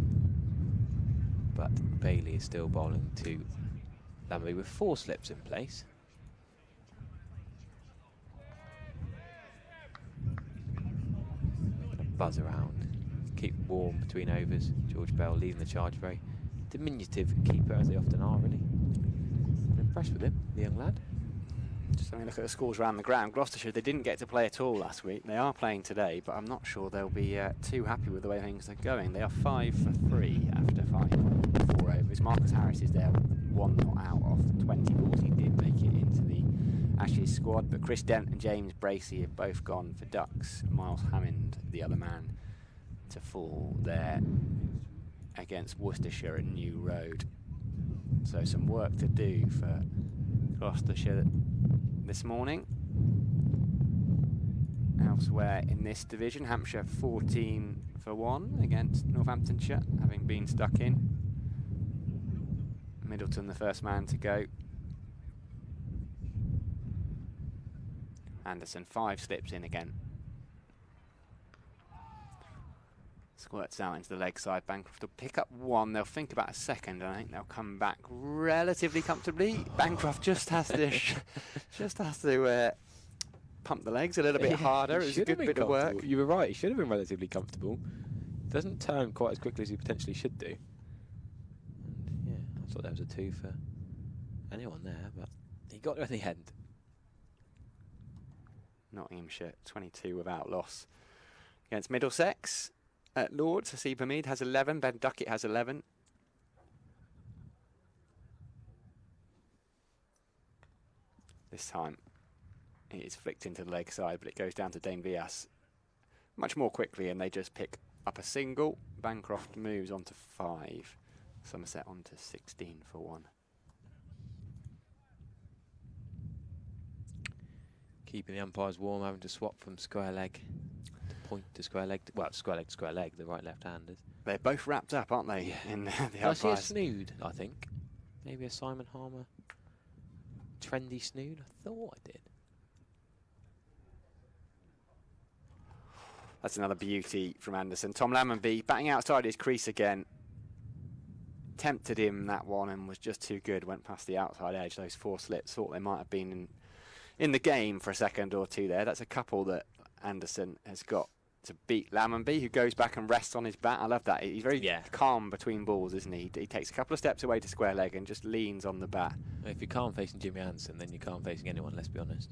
Speaker 4: But Bailey is still bowling to Lammonby with 4 slips in place. Gonna buzz around, keep warm between overs. George Bell leading the charge, very diminutive keeper as they often are, really. I'm impressed with him, the young lad.
Speaker 3: Just having a look at the scores around the ground. Gloucestershire, they didn't get to play at all last week. They are playing today, but I'm not sure they'll be too happy with the way things are going. They are 5 for 3 after 4 overs. Marcus Harris is there, 1 not out of 20 balls. He did make it into the Ashes squad, but Chris Dent and James Bracey have both gone for ducks. Miles Hammond, the other man, to fall there against Worcestershire at New Road. So some work to do for Gloucestershire this morning. Elsewhere in this division, Hampshire 14 for 1 against Northamptonshire, having been stuck in. Middleton the first man to go. Anderson 5 slips in again. Squirts out into the leg side. Bancroft will pick up 1. They'll think about a second, and I think they'll come back relatively comfortably. Bancroft just has to pump the legs a little bit harder. It was a good bit of work.
Speaker 4: You were right. He should have been relatively comfortable. Doesn't turn quite as quickly as he potentially should do. And yeah, I thought that was a 2 for anyone there, but he got there in the end.
Speaker 3: Nottinghamshire 22 without loss against Middlesex. At Lords, Haseeb Hamid has 11, Ben Duckett has 11. This time it is flicked into the leg side, but it goes down to Dane Vias much more quickly, and they just pick up a single. Bancroft moves on to 5. Somerset on to 16 for 1.
Speaker 4: Keeping the umpires warm, having to swap from square leg to point to square leg. Well, square leg to square leg, the right left-handers.
Speaker 3: They're both wrapped up, aren't they? In the
Speaker 4: Did I see a snood, I think? Maybe a Simon Harmer trendy snood? I thought I did.
Speaker 3: That's another beauty from Anderson. Tom Lammonby batting outside his crease again. Tempted him, that one, and was just too good. Went past the outside edge. Those 4 slips, thought they might have been in the game for a second or two there. That's a couple that Anderson has got to beat Lammonby, who goes back and rests on his bat. I love that. He's very calm between balls, isn't he? He takes a couple of steps away to square leg and just leans on the bat.
Speaker 4: If you're calm facing Jimmy Anderson, then you're calm facing anyone, let's be honest.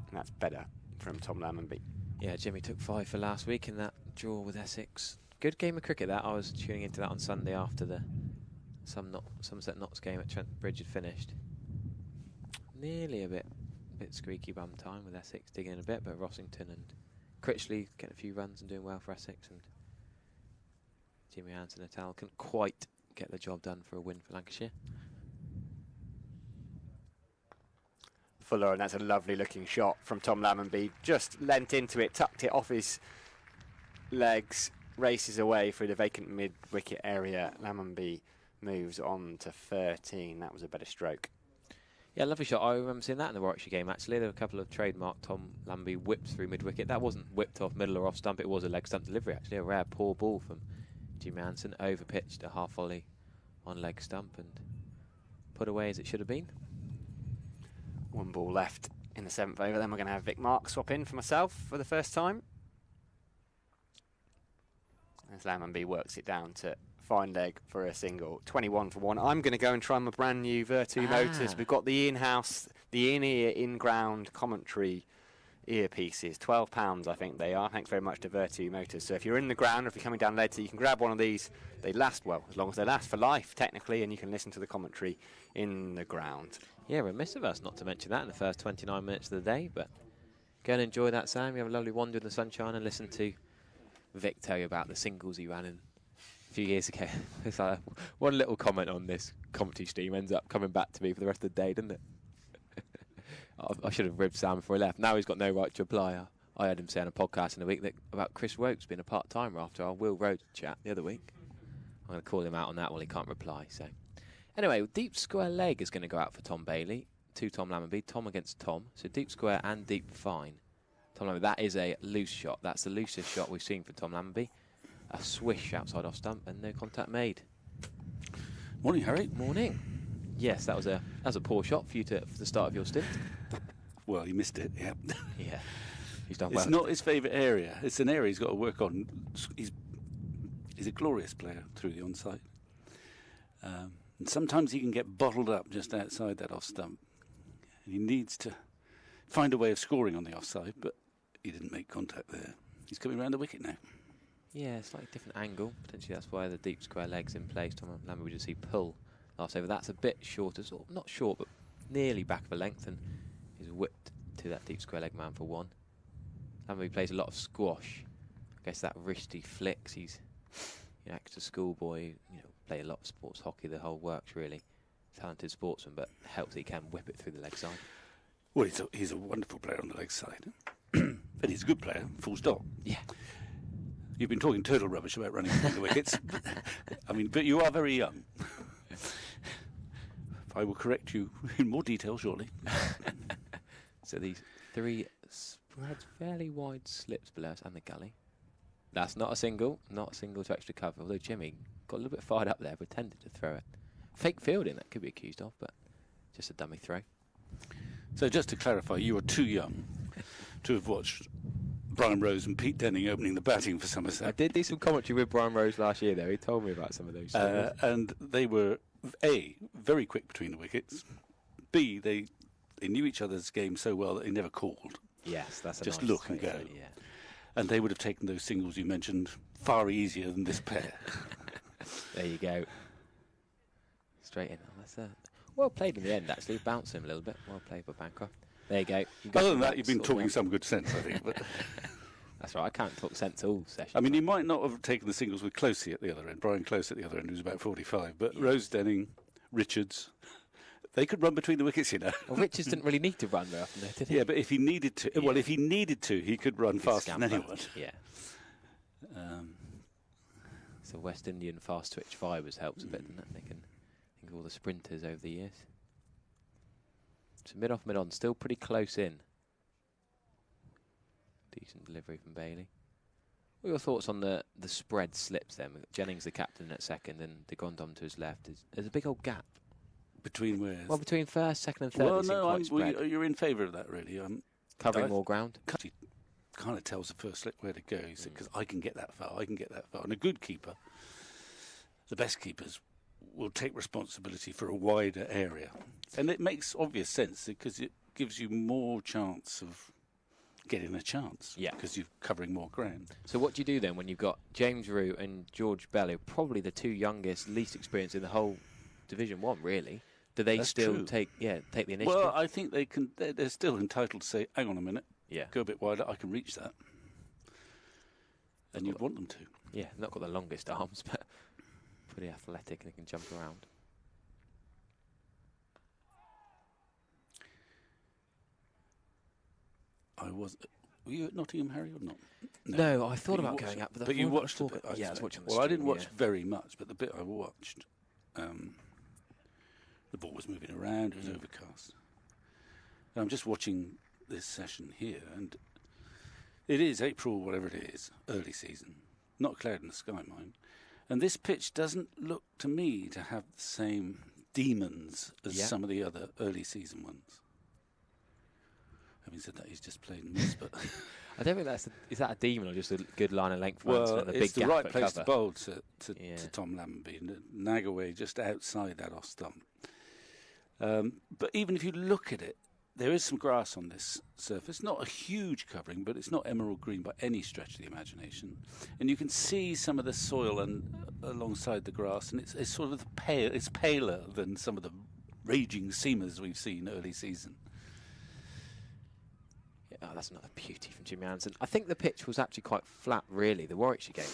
Speaker 3: And that's better from Tom Lammonby.
Speaker 4: Yeah, Jimmy took 5 for last week in that draw with Essex. Good game of cricket, that. I was tuning into that on Sunday after the Somerset Notts game at Trent Bridge had finished. Nearly a bit squeaky bum time with Essex digging in a bit, but Rossington and Critchley getting a few runs and doing well for Essex, and Jimmy Anderson et al. Couldn't quite get the job done for a win for Lancashire.
Speaker 3: Fuller, and that's a lovely looking shot from Tom Lammonby. Just leant into it, tucked it off his legs, races away through the vacant mid-wicket area. Lammonby moves on to 13. That was a better stroke.
Speaker 4: Yeah, lovely shot. I remember seeing that in the Warwickshire game, actually. There were a couple of trademark Tom Lammonby whips through mid-wicket. That wasn't whipped off middle or off stump. It was a leg stump delivery, actually. A rare poor ball from Jimmy Anderson. Over-pitched a half volley on leg stump and put away as it should have been.
Speaker 3: 1 ball left in the 7th over. Then we're going to have Vic Mark swap in for myself for the first time. As Lammonby works it down to fine leg for a single. 21 for 1. I'm going to go and try my brand new Vertu motors. We've got the in-house, the in-ear, in-ground commentary earpieces. £12 I think they are. Thanks very much to Vertu Motors. So if you're in the ground or if you're coming down later, you can grab one of these. They last, well, as long as they last, for life technically, and you can listen to the commentary in the ground.
Speaker 4: Yeah, remiss of us not to mention that in the first 29 minutes of the day, but go and enjoy that, Sam. You have a lovely wander in the sunshine and listen to Vic tell you about the singles he ran in a few years ago. It's like one little comment on this commentary stream ends up coming back to me for the rest of the day, doesn't it? I should have ribbed Sam before he left. Now he's got no right to reply. I heard him say on a podcast in a week that about Chris Wokes being a part-timer after our Will Rhodes chat the other week. I'm going to call him out on that while he can't reply. So, anyway, deep square leg is going to go out for Tom Bailey to Tom Lammonby. Tom against Tom. So deep square and deep fine. Tom Lammonby, that is a loose shot. That's the loosest shot we've seen from Tom Lammonby. A swish outside off stump and no contact made.
Speaker 5: Morning, Harry.
Speaker 4: Morning. Yes, that was a poor shot for you for the start of your stint.
Speaker 5: Well, you missed it, yeah.
Speaker 4: Yeah, he's done well.
Speaker 5: It's not his favourite area. It's an area he's got to work on. He's a glorious player through the onside. And sometimes he can get bottled up just outside that off stump. And he needs to find a way of scoring on the offside, but he didn't make contact there. He's coming around the wicket now.
Speaker 4: Yeah, slightly different angle. Potentially that's why the deep square leg's in place. Tom Lambert would just see pull last over. That's a bit shorter, sort of, not short, but nearly back of a length, and he's whipped to that deep square leg man for one. Lambert plays a lot of squash. I guess that wrist he flicks. He's extra schoolboy. Play a lot of sports hockey. The whole works really. Talented sportsman, but helps that he can whip it through the leg side.
Speaker 5: Well, he's a wonderful player on the leg side. And he's a good player, full stop.
Speaker 4: Yeah.
Speaker 5: You've been talking turtle rubbish about running through the wickets. But you are very young. I will correct you in more detail shortly.
Speaker 4: So these three spread fairly wide slips below us and the gully. That's not a single to extra cover, although Jimmy got a little bit fired up there, pretended to throw it. Fake fielding, that could be accused of, but just a dummy throw.
Speaker 5: So just to clarify, you are too young to have watched Brian Rose and Pete Denning opening the batting for Somerset.
Speaker 4: I did do some commentary with Brian Rose last year, though. He told me about some of those.
Speaker 5: And they were, A, very quick between the wickets. B, they knew each other's game so well that they never called.
Speaker 4: Yes, that's
Speaker 5: just
Speaker 4: nice
Speaker 5: look and go.
Speaker 4: Yeah.
Speaker 5: And they would have taken those singles you mentioned far easier than this pair.
Speaker 4: There you go. Straight in. That's well played in the end, actually. Bounce him a little bit. Well played by Bancroft. There you go.
Speaker 5: Other than that, you've been talking some good sense, I think. But
Speaker 4: that's right. I can't talk sense all session.
Speaker 5: I mean, he might not have taken the singles with Closey at the other end, Brian Close at the other end, who's about 45. But Rose Denning, Richards, they could run between the wickets, Well,
Speaker 4: Richards didn't really need to run very often, though, did he?
Speaker 5: Yeah, but if he needed to, well, if he needed to, he could run faster than anyone.
Speaker 4: Yeah. So West Indian fast twitch fibres helps a bit, doesn't it? They can think of all the sprinters over the years. So mid off, mid on, still pretty close in. Decent delivery from Bailey. What are your thoughts on the spread slips then? Jennings the captain at second and de Gondom to his left. There's a big old gap.
Speaker 5: Between where?
Speaker 4: Well, between first, second and third.
Speaker 5: Well, no, you're in favour of that, really.
Speaker 4: Covering more ground.
Speaker 5: He kind of tells the first slip where to go. He said, because I can get that far, I can get that far. And a good keeper, the best keepers, will take responsibility for a wider area. And it makes obvious sense because it gives you more chance of getting a chance.
Speaker 4: Yeah.
Speaker 5: Because you're covering more ground.
Speaker 4: So what do you do then when you've got James Rue and George Bell, who are probably the two youngest, least experienced in the whole Division 1, really? Do they still take the initiative?
Speaker 5: Well, I think they can. They're still entitled to say, hang on a minute,
Speaker 4: yeah,
Speaker 5: go a bit wider, I can reach that. And you'd want them to.
Speaker 4: Yeah, not got the longest arms, but pretty athletic and they can jump around.
Speaker 5: Were you at Nottingham, Harry, or not?
Speaker 4: No, I thought about going up,
Speaker 5: but you watched a bit.
Speaker 4: Yeah, I was watching.
Speaker 5: Well, I didn't watch very much, but the bit I watched, the ball was moving around. It was overcast. And I'm just watching this session here, and it is April, whatever it is, early season, not a cloud in the sky, mind. And this pitch doesn't look to me to have the same demons as some of the other early season ones. Having said that, he's just played and missed, but
Speaker 4: I don't think is that a demon or just a good line of length?
Speaker 5: Well,
Speaker 4: and a
Speaker 5: it's
Speaker 4: big
Speaker 5: the right place
Speaker 4: cover.
Speaker 5: to bowl to Tom Lambert and nag away just outside that off stump. But even if you look at it, there is some grass on this surface. Not a huge covering, but it's not emerald green by any stretch of the imagination. And you can see some of the soil alongside the grass, and it's sort of pale. It's paler than some of the raging seamers we've seen early season.
Speaker 4: Oh, that's another beauty from Jimmy Anderson. I think the pitch was actually quite flat, really, the Warwickshire game.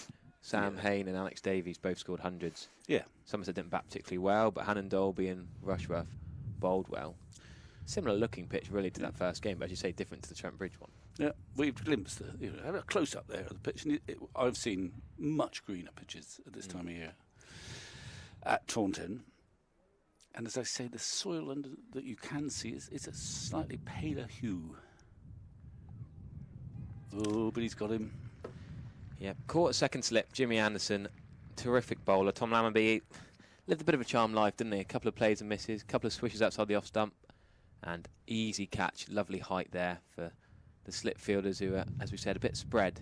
Speaker 4: Sam Hain and Alex Davies both scored hundreds. Yeah. Somerset didn't bat particularly well, but Hannon Dolby and Rushworth bowled well. Similar looking pitch, really, to that first game, but as you say, different to the Trent Bridge one. Yeah,
Speaker 5: we've glimpsed had a close-up there of the pitch. And I've seen much greener pitches at this time of year at Taunton. And as I say, the soil under that you can see is a slightly paler hue. Oh, but he's got him.
Speaker 4: Yeah, caught a second slip. Jimmy Anderson, terrific bowler. Tom Lammonby lived a bit of a charmed life, didn't he? A couple of plays and misses, a couple of swishes outside the off stump, and easy catch. Lovely height there for the slip fielders who are, as we said, a bit spread.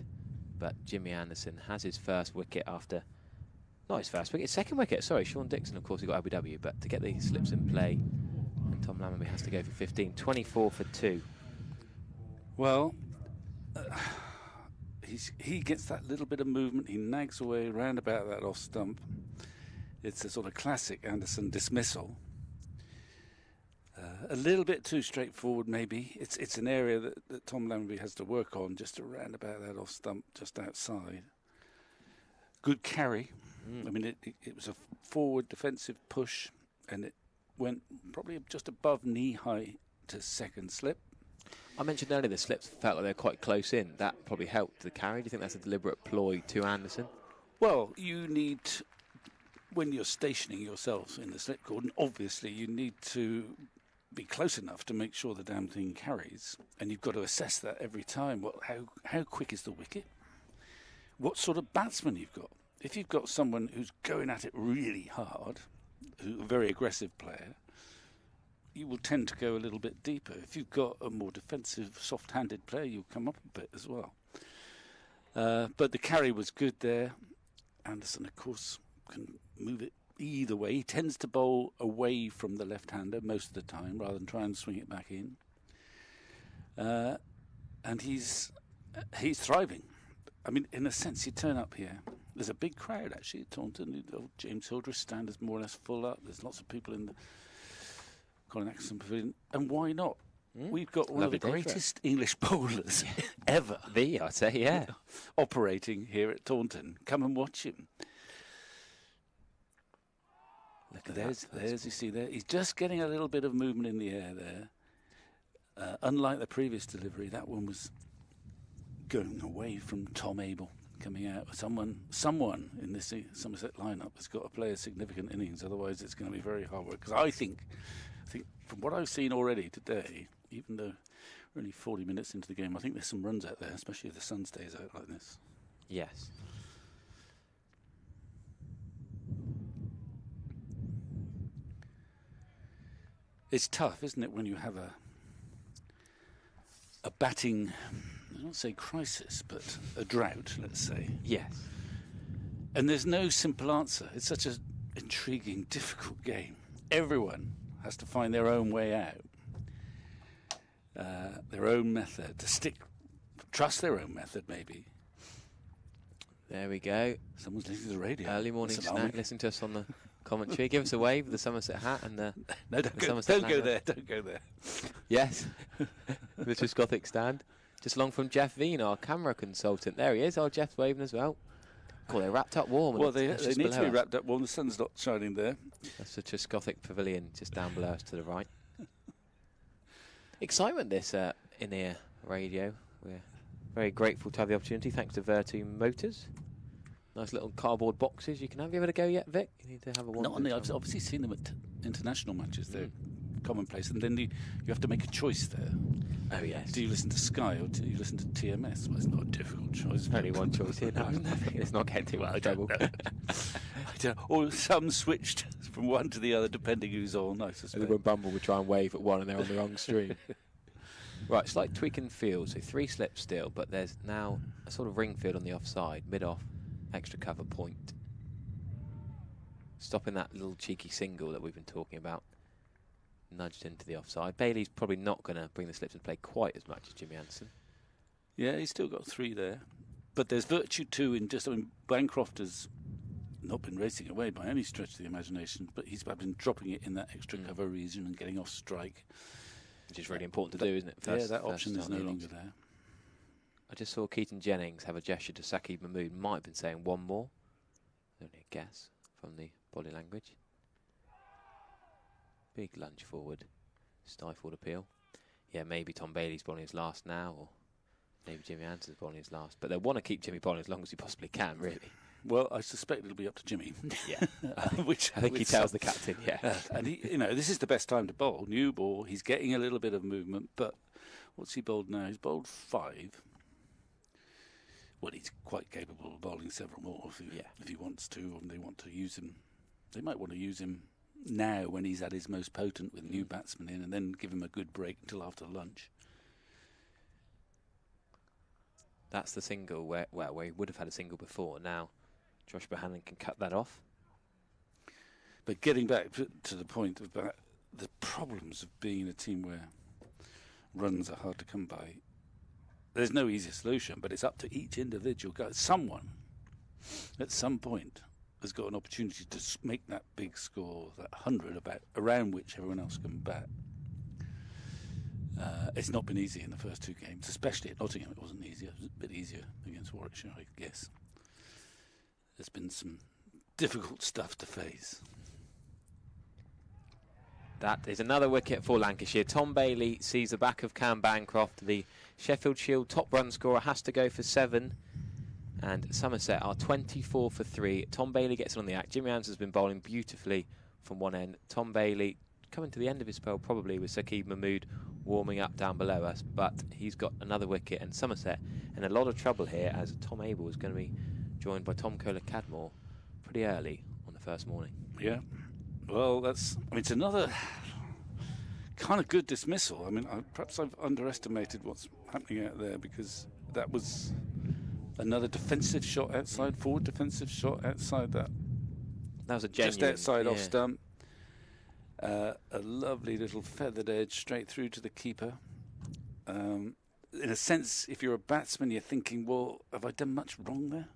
Speaker 4: But Jimmy Anderson has his first wicket after Not his first wicket, his second wicket. Sorry, Sean Dixon, of course, he got Abu Dhabi, but to get the slips in play, and Tom Lammonby has to go for 15. 24 for 2.
Speaker 5: Well, he gets that little bit of movement. He nags away round about that off stump. It's a sort of classic Anderson dismissal. A little bit too straightforward, maybe. It's an area that Tom Lammonby has to work on, just around about that off stump, just outside. Good carry. I mean, it was a forward defensive push, and it went probably just above knee high to second slip.
Speaker 4: I mentioned earlier the slips felt like they're quite close in. That probably helped the carry. Do you think that's a deliberate ploy to Anderson?
Speaker 5: Well, you need, when you're stationing yourself in the slip cordon, obviously you need to be close enough to make sure the damn thing carries, and you've got to assess that every time. How quick is the wicket? What sort of batsman you've got? If you've got someone who's going at it really hard, a very aggressive player, you will tend to go a little bit deeper. If you've got a more defensive, soft-handed player, you'll come up a bit as well. But the carry was good there. Anderson, of course, can move it either way. He tends to bowl away from the left-hander most of the time, rather than try and swing it back in. And he's thriving. I mean, in a sense, you turn up here. There's a big crowd, actually, at Taunton. The old James Hildreth stand is more or less full up. There's lots of people in the Colin Atkinson Pavilion. And why not? We've got one of the greatest English bowlers ever.
Speaker 4: I'd say, yeah.
Speaker 5: Operating here at Taunton. Come and watch him. Look at there's you see there. He's just getting a little bit of movement in the air there. Unlike the previous delivery, that one was going away from Tom Abel, coming out. Someone in this Somerset lineup has got to play a significant innings, otherwise it's going to be very hard work. Because I think from what I've seen already today, even though we're only 40 minutes into the game, I think there's some runs out there, especially if the sun stays out like this.
Speaker 4: Yes.
Speaker 5: It's tough, isn't it, when you have a batting, I don't say crisis, but a drought, let's say.
Speaker 4: Yes.
Speaker 5: And there's no simple answer. It's such an intriguing, difficult game. Everyone has to find their own way out, their own method, trust their own method, maybe.
Speaker 4: There we go.
Speaker 5: Someone's listening to the radio.
Speaker 4: Early morning snack, listen to us on the commentary. Give us a wave with the Somerset hat and the
Speaker 5: no, don't go there. Don't go there.
Speaker 4: Yes. The Triscothic stand. Just along from Jeff Veen, our camera consultant. There he is. Oh, Jeff's waving as well. Cool, they're wrapped up warm.
Speaker 5: Well, they need to be wrapped up warm. The sun's not shining there.
Speaker 4: That's the Triscothic Pavilion just down below us to the right. Excitement this in-ear radio. We're very grateful to have the opportunity, thanks to Vertu Motors. Nice little cardboard boxes you can have. You ever go yet, Vic? You need to have a one.
Speaker 5: Not on the. I've obviously seen them at international matches. They're commonplace, and then you have to make a choice there.
Speaker 4: Oh yes.
Speaker 5: Do you listen to Sky or do you listen to TMS? Well, it's not a difficult choice.
Speaker 4: Only one choice here now, isn't there? It's not getting too out of trouble.
Speaker 5: Or some switched from one to the other depending who's on. I suspect.
Speaker 4: When Bumble would try and wave at one and they're on the wrong stream. Right, slight tweak in field, so 3 slips still, but there's now a sort of ring field on the offside, mid-off, extra cover point. Stopping that little cheeky single that we've been talking about. Nudged into the offside. Bailey's probably not going to bring the slips and play quite as much as Jimmy Anderson.
Speaker 5: Yeah, he's still got 3 there. But there's virtue too in Bancroft has not been racing away by any stretch of the imagination, but he's been dropping it in that extra cover region and getting off strike.
Speaker 4: Which is really important to do, isn't it?
Speaker 5: That option is no longer there.
Speaker 4: I just saw Keaton Jennings have a gesture to Saqib Mahmood. Might have been saying one more. Only a guess from the body language. Big lunge forward. Stifled appeal. Yeah, maybe Tom Bailey's bowling his last now, or maybe Jimmy Anderson's bowling his last. But they want to keep Jimmy bowling as long as he possibly can, really.
Speaker 5: Well, I suspect it'll be up to Jimmy.
Speaker 4: Yeah,
Speaker 5: I
Speaker 4: think he tells the captain. Yeah,
Speaker 5: and this is the best time to bowl. New ball. He's getting a little bit of movement, but what's he bowled now? He's bowled 5. Well, he's quite capable of bowling several more if he wants to, and they want to use him. They might want to use him now when he's at his most potent with new batsmen in, and then give him a good break until after lunch.
Speaker 4: That's the single where he would have had a single before. Now Josh Bohannon can cut that off.
Speaker 5: But getting back to the point about the problems of being a team where runs are hard to come by, there's no easy solution, but it's up to each individual guy. Someone, at some point, has got an opportunity to make that big score, that 100 around which everyone else can bat. It's not been easy in the first 2 games, especially at Nottingham. It wasn't easy. It was a bit easier against Warwickshire, I guess. There's been some difficult stuff to face.
Speaker 4: That is another wicket for Lancashire. Tom Bailey sees the back of Cam Bancroft. The Sheffield Shield top run scorer has to go for 7. And Somerset are 24 for 3. Tom Bailey gets on the act. Jimmy Anderson's been bowling beautifully from one end. Tom Bailey coming to the end of his spell probably with Saqib Mahmood warming up down below us. But he's got another wicket. And Somerset in a lot of trouble here as Tom Abel is going to be joined by Tom Kohler-Cadmore pretty early on the first morning.
Speaker 5: Yeah. Well, it's another kind of good dismissal. I mean, perhaps I've underestimated what's happening out there, because that was another defensive shot outside, forward defensive shot outside that.
Speaker 4: That was a genuine,
Speaker 5: just outside off stump. A lovely little feathered edge straight through to the keeper. In a sense, if you're a batsman, you're thinking, well, have I done much wrong there?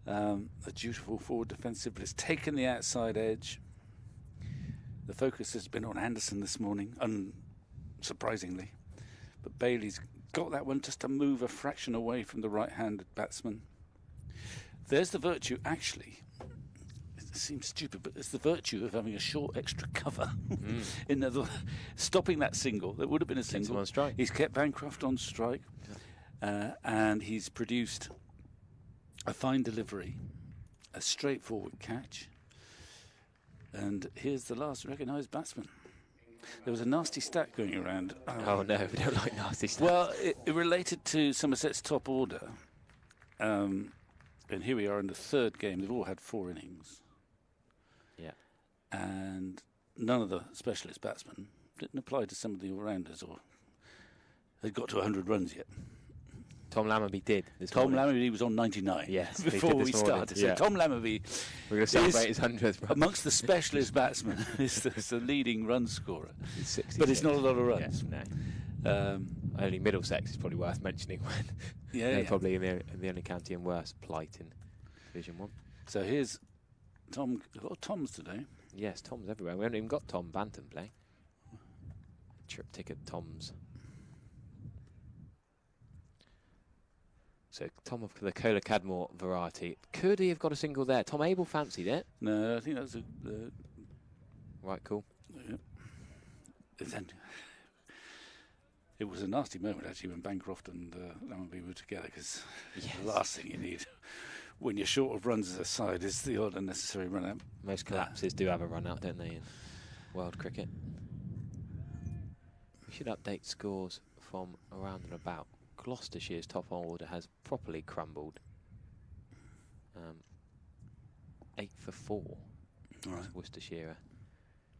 Speaker 5: A dutiful forward defensive, but it's taken the outside edge. The focus has been on Anderson this morning, unsurprisingly. But Bailey's got that one just to move a fraction away from the right-handed batsman. There's the virtue, actually. It seems stupid, but it's the virtue of having a short extra cover. In stopping that single. That would have been a single.
Speaker 4: On strike.
Speaker 5: He's kept Bancroft on strike. And he's produced a fine delivery, a straightforward catch. And here's the last recognised batsman. There was a nasty stat going around.
Speaker 4: Oh no, we don't like nasty stats.
Speaker 5: Well, it related to Somerset's top order. And here we are in the 3rd game. They've all had 4 innings.
Speaker 4: Yeah.
Speaker 5: And none of the specialist batsmen didn't apply to some of the all-rounders or had got to 100 runs yet.
Speaker 4: Tom Lammerby did.
Speaker 5: Tom Lammerby was on 99 before we started. So Tom Lammerby
Speaker 4: we're going to celebrate his 100th.
Speaker 5: Amongst the specialist batsmen, is the leading run scorer. But it's not a lot of runs.
Speaker 4: No. Only Middlesex is probably worth mentioning when they're probably in the only county in worse plight in Division 1.
Speaker 5: So here's Tom. A lot of Toms today.
Speaker 4: Yes, Toms everywhere. We haven't even got Tom Bantam playing. Triptych Toms. So Tom of the Kohler-Cadmore variety. Could he have got a single there? Tom Abel fancied it.
Speaker 5: No, I think that was
Speaker 4: right, cool.
Speaker 5: Yeah. Then it was a nasty moment actually when Bancroft and Lammerby were together, because the last thing you need when you're short of runs as a side is the odd unnecessary run out.
Speaker 4: Most collapses do have a run out, don't they, in world cricket? We should update scores from around and about. Gloucestershire's top order has properly crumbled. 8 for 4.
Speaker 5: Right.
Speaker 4: Worcestershire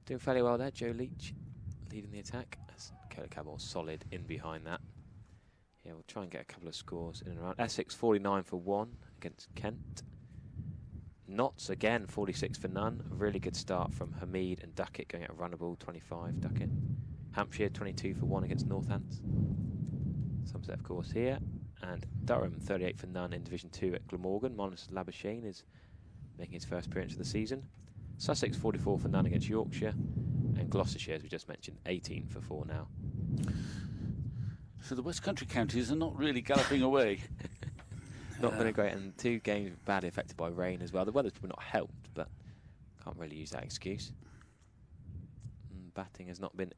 Speaker 4: doing fairly well there. Joe Leach leading the attack. That's Kohler-Cadmore solid in behind that. Yeah, we'll try and get a couple of scores in and around. Essex 49 for 1 against Kent. Notts again 46 for none. A really good start from Hamid and Duckett going out runnable. 25 Duckett. Hampshire 22 for 1 against Northants. Somerset, of course, here. And Durham 38 for none in Division 2 at Glamorgan. Marnus Labuschagne is making his first appearance of the season. Sussex 44 for none against Yorkshire. And Gloucestershire, as we just mentioned, 18 for 4 now.
Speaker 5: So the West Country counties are not really galloping away.
Speaker 4: Not been a great, and 2 games badly affected by rain as well. The weather's probably not helped, but can't really use that excuse. Batting has not been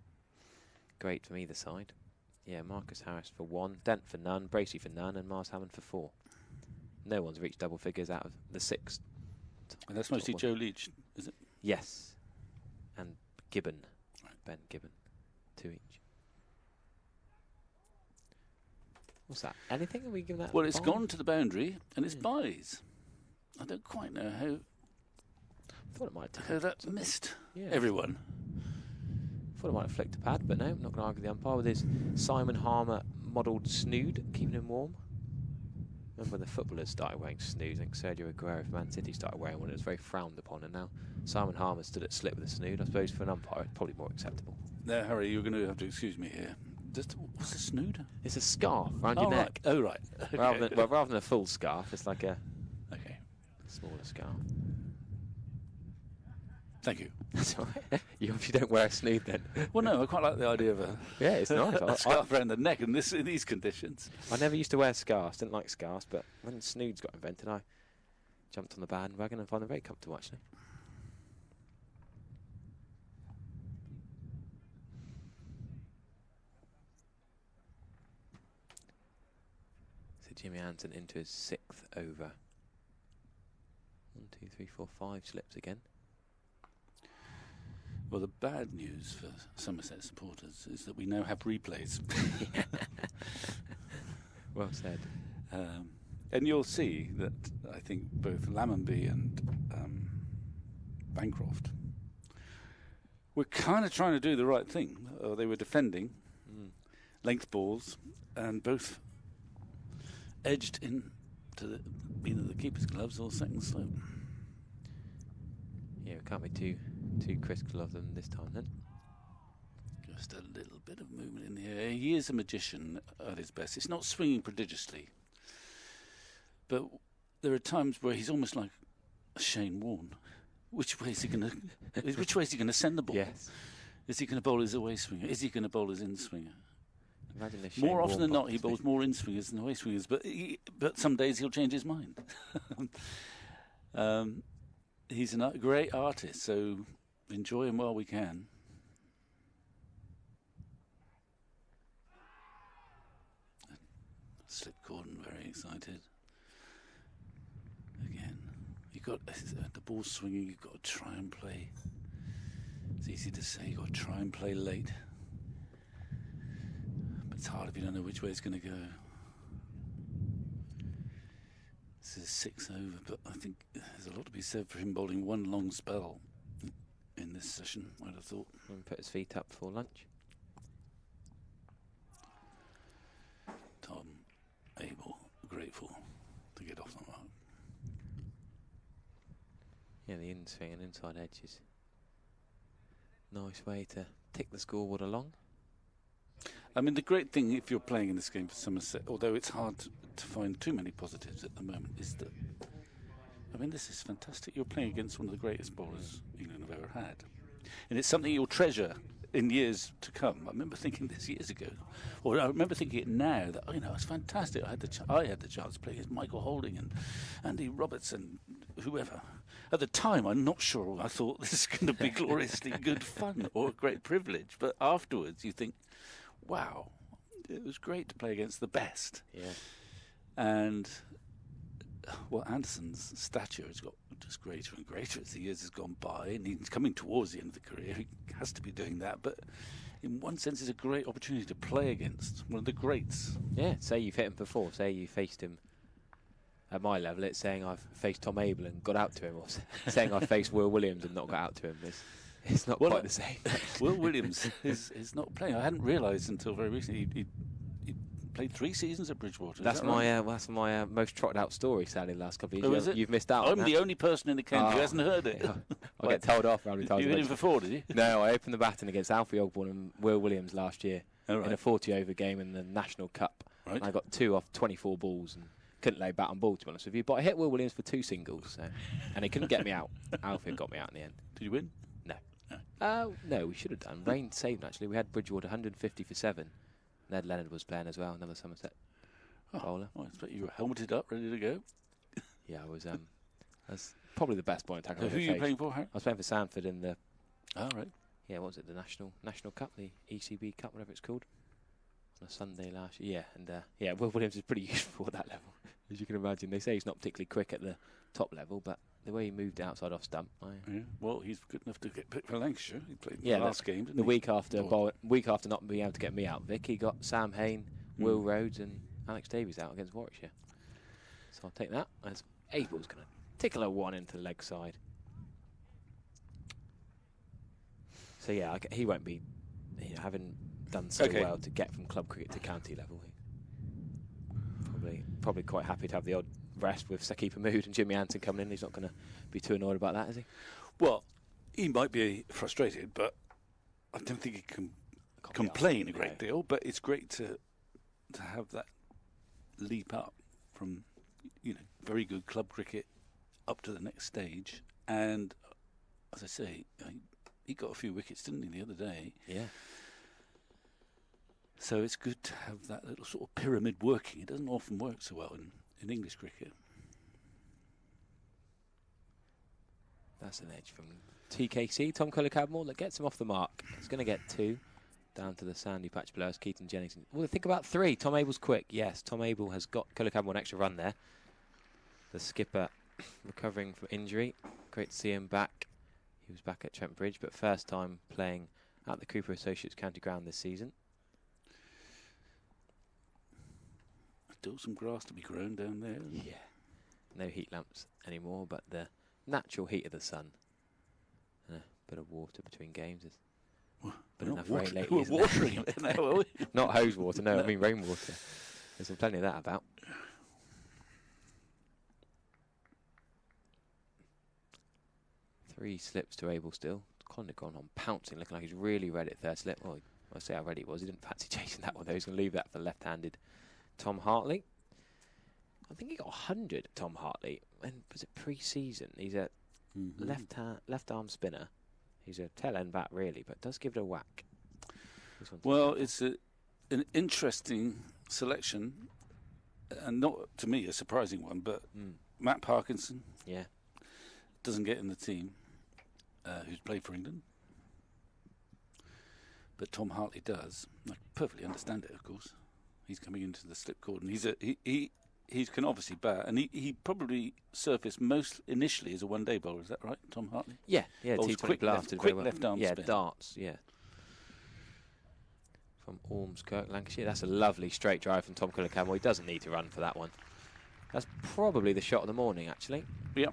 Speaker 4: great from either side. Yeah, Marcus Harris for 1, Dent for none, Bracey for none, and Mars Hammond for 4. No one's reached double figures out of the 6.
Speaker 5: And that's mostly Joe Leach, is it?
Speaker 4: Yes. And Gibbon. Right. Ben Gibbon. 2 each. What's that? Anything? Are we giving that?
Speaker 5: Well, it's gone to the boundary, and it's byes. I don't quite know how.
Speaker 4: I thought it might
Speaker 5: how that missed everyone.
Speaker 4: Thought it might have flicked a pad, but no, I'm not going to argue the umpire with his Simon Harmer modelled snood, keeping him warm. Remember the footballers started wearing snoods. I think Sergio Aguero of Man City started wearing one. It was very frowned upon, and now Simon Harmer stood at slip with a snood. I suppose for an umpire, it's probably more acceptable.
Speaker 5: Now, Harry, you're going to have to excuse me here. What's a snood?
Speaker 4: It's a scarf around your neck.
Speaker 5: Right. Oh, right. Okay.
Speaker 4: Rather than a full scarf, it's like a smaller scarf.
Speaker 5: Thank you.
Speaker 4: That's all right. You obviously don't wear a snood then.
Speaker 5: Well, no, I quite like the idea of a
Speaker 4: it's nice.
Speaker 5: a scarf around the neck in these conditions.
Speaker 4: I never used to wear scarves. Didn't like scarves, but when snoods got invented, I jumped on the bandwagon and found them very comfortable, actually. So Jimmy Anderson into his 6th over. 1, 2, 3, 4, 5 slips again.
Speaker 5: Well, the bad news for Somerset supporters is that we now have replays.
Speaker 4: Well said.
Speaker 5: And you'll see that I think both Lammonby and Bancroft were kind of trying to do the right thing. They were defending length balls and both edged into either the keeper's gloves or second slope.
Speaker 4: Yeah, it can't be too critical of them this time then.
Speaker 5: Just a little bit of movement in the air. He is a magician at his best. It's not swinging prodigiously, but there are times where he's almost like a Shane Warne. Which way is he going to send the ball?
Speaker 4: Yes.
Speaker 5: Is he going to bowl as away swinger? Is he going to bowl as in swinger?
Speaker 4: Imagine if
Speaker 5: More often than not, he bowls more in swingers than away swingers. But some days he'll change his mind. He's a great artist, so enjoy him while we can. Slip Gordon very excited. Again, you got the ball swinging. You've got to try and play. It's easy to say. You've got to try and play late, but it's hard if you don't know which way it's going to go. This is 6 over, but I think there's a lot to be said for him bowling one long spell in this session, I'd have thought.
Speaker 4: And put his feet up before lunch.
Speaker 5: Tom, able, grateful to get off the mark.
Speaker 4: Yeah, the in swing and inside edges. Nice way to tick the scoreboard along.
Speaker 5: I mean, the great thing if you're playing in this game for Somerset, although it's hard to find too many positives at the moment, is that, I mean, this is fantastic. You're playing against one of the greatest bowlers England have ever had. And it's something you'll treasure in years to come. I remember thinking this years ago, or I remember thinking it now, that, it's fantastic. I had the chance to play against Michael Holding and Andy Roberts and whoever. At the time, I'm not sure I thought this is going to be gloriously good fun or a great privilege. But afterwards, you think, wow, it was great to play against the best.
Speaker 4: Yeah.
Speaker 5: And, well, Anderson's stature has got just greater and greater as the years has gone by, and he's coming towards the end of the career. He has to be doing that. But in one sense, it's a great opportunity to play against one of the greats.
Speaker 4: Yeah, say you've hit him before. Say you faced him at my level. It's saying I've faced Tom Abel and got out to him, or saying I faced Will Williams and not got out to him. It's not quite the same.
Speaker 5: Will Williams is not playing. I hadn't realised until very recently he played 3 seasons at Bridgewater.
Speaker 4: That's my most trotted out story, sadly, the last couple of years.
Speaker 5: Oh, is it?
Speaker 4: You've missed out.
Speaker 5: I'm the only person in the camp who hasn't heard it.
Speaker 4: I get told off how many times.
Speaker 5: You hit him for 4, did you?
Speaker 4: No, I opened the baton against Alfie Ogborn and Will Williams last year
Speaker 5: in
Speaker 4: a 40 over game in the National Cup.
Speaker 5: Right.
Speaker 4: And I got 2 off 24 balls and couldn't lay bat on ball, to be honest with you. But I hit Will Williams for 2 singles, and he couldn't get me out. Alfie got me out in the end.
Speaker 5: Did you win?
Speaker 4: No, we should have done. Rain saved, actually. We had Bridgewater 150 for 7. Ned Leonard was playing as well, another Somerset bowler.
Speaker 5: I expect you were helmeted up, ready to go.
Speaker 4: Yeah, I was. That's probably the best bowling attack I've ever
Speaker 5: Who are you
Speaker 4: faced.
Speaker 5: playing for, Harry?
Speaker 4: I was playing for Sanford in the.
Speaker 5: Oh, right.
Speaker 4: Yeah, what was it? The National Cup, the ECB Cup, whatever it's called, on a Sunday last year. Yeah, and Will Williams is pretty useful at that level, as you can imagine. They say he's not particularly quick at the top level, but the way he moved outside off stump.
Speaker 5: Yeah. Well, he's good enough to get picked for Lancashire. He played the last game, didn't
Speaker 4: the
Speaker 5: he?
Speaker 4: week after not being able to get me out, Vic, he got Sam Hain, Will Rhodes, and Alex Davies out against Warwickshire. So I'll take that. As Abel's going to tickle a 1 into the leg side. So yeah, he won't be, having done so well to get from club cricket to county level. probably quite happy to have the odd rest with Saki Mahmood and Jimmy Anderson coming in. He's not going to be too annoyed about that, is he?
Speaker 5: Well, he might be frustrated, but I don't think he can complain a great deal. But it's great to have that leap up from very good club cricket up to the next stage. And as I say, he got a few wickets, didn't he, the other day?
Speaker 4: Yeah.
Speaker 5: So it's good to have that little sort of pyramid working. It doesn't often work so well in English cricket.
Speaker 4: That's an edge from TKC, Tom Culler-Cadmore, that gets him off the mark. He's going to get 2 down to the sandy patch below us, Keaton Jennings. Well, think about 3. Tom Abel's quick. Yes, Tom Abel has got Culler-Cadmore an extra run there. The skipper recovering from injury. Great to see him back. He was back at Trent Bridge, but first time playing at the Cooper Associates County Ground this season.
Speaker 5: Still some grass to be grown down there.
Speaker 4: Yeah. No heat lamps anymore, but the natural heat of the sun. And a bit of water between games. But enough rain lately.
Speaker 5: We're watering it now, are we?
Speaker 4: Not hose water, no, I mean rainwater. There's plenty of that about. Three slips to Abel still. Condit gone on pouncing, looking like he's really read it third slip. Well, I say how ready it was. He didn't fancy chasing that one though. He's going to leave that for left-handed Tom Hartley. I think he got 100, Tom Hartley. And was it pre-season? He's a left arm spinner. He's a tail end bat really, but does give it a whack.
Speaker 5: Well, it's an interesting selection, and not to me a surprising one. But Matt Parkinson, doesn't get in the team. Who's played for England, but Tom Hartley does. I perfectly understand it, of course. He's coming into the slip cord, and he can obviously bat, and he probably surfaced most initially as a one-day bowler. Is that right, Tom Hartley?
Speaker 4: Yeah, T20 blasted
Speaker 5: quick left-arm spin.
Speaker 4: Yeah, darts, yeah. From Ormskirk, Lancashire. That's a lovely straight drive from Tom Culler-Cadmore. He doesn't need to run for that one. That's probably the shot of the morning, actually.
Speaker 5: Yeah,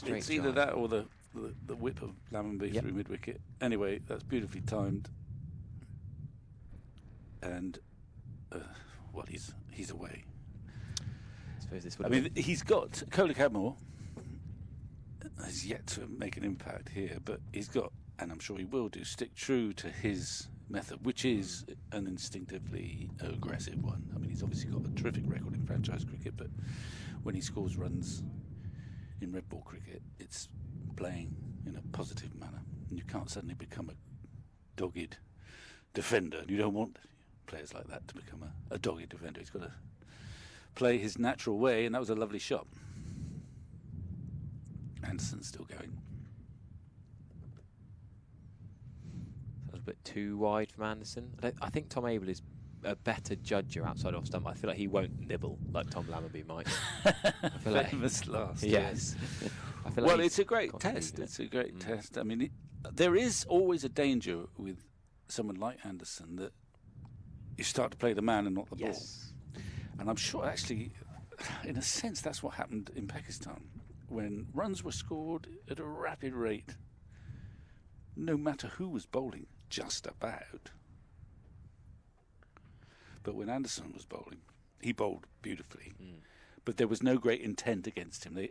Speaker 5: it's either that or the whip of Lammonby through mid-wicket. Anyway, that's beautifully timed. And, he's away.
Speaker 4: I suppose this
Speaker 5: he's got... Culler-Cadmore has yet to make an impact here, but he's got, and I'm sure he will do, stick true to his method, which is an instinctively aggressive one. I mean, he's obviously got a terrific record in franchise cricket, but when he scores runs in red ball cricket, it's playing in a positive manner, and you can't suddenly become a dogged defender, and you don't want players like that to become a dogged defender. He's got to play his natural way, and that was a lovely shot. Anderson's still going.
Speaker 4: That was a bit too wide from Anderson. I think Tom Abel is a better judger outside off stump. I feel like he won't nibble like Tom Lammonby might.
Speaker 5: Famous last.
Speaker 4: Yes.
Speaker 5: Well, it's a great test. It's a great test. I mean, there is always a danger with someone like Anderson that you start to play the man and not the ball. And I'm sure, actually, in a sense, that's what happened in Pakistan. When runs were scored at a rapid rate, no matter who was bowling, just about. But when Anderson was bowling, he bowled beautifully. But there was no great intent against him.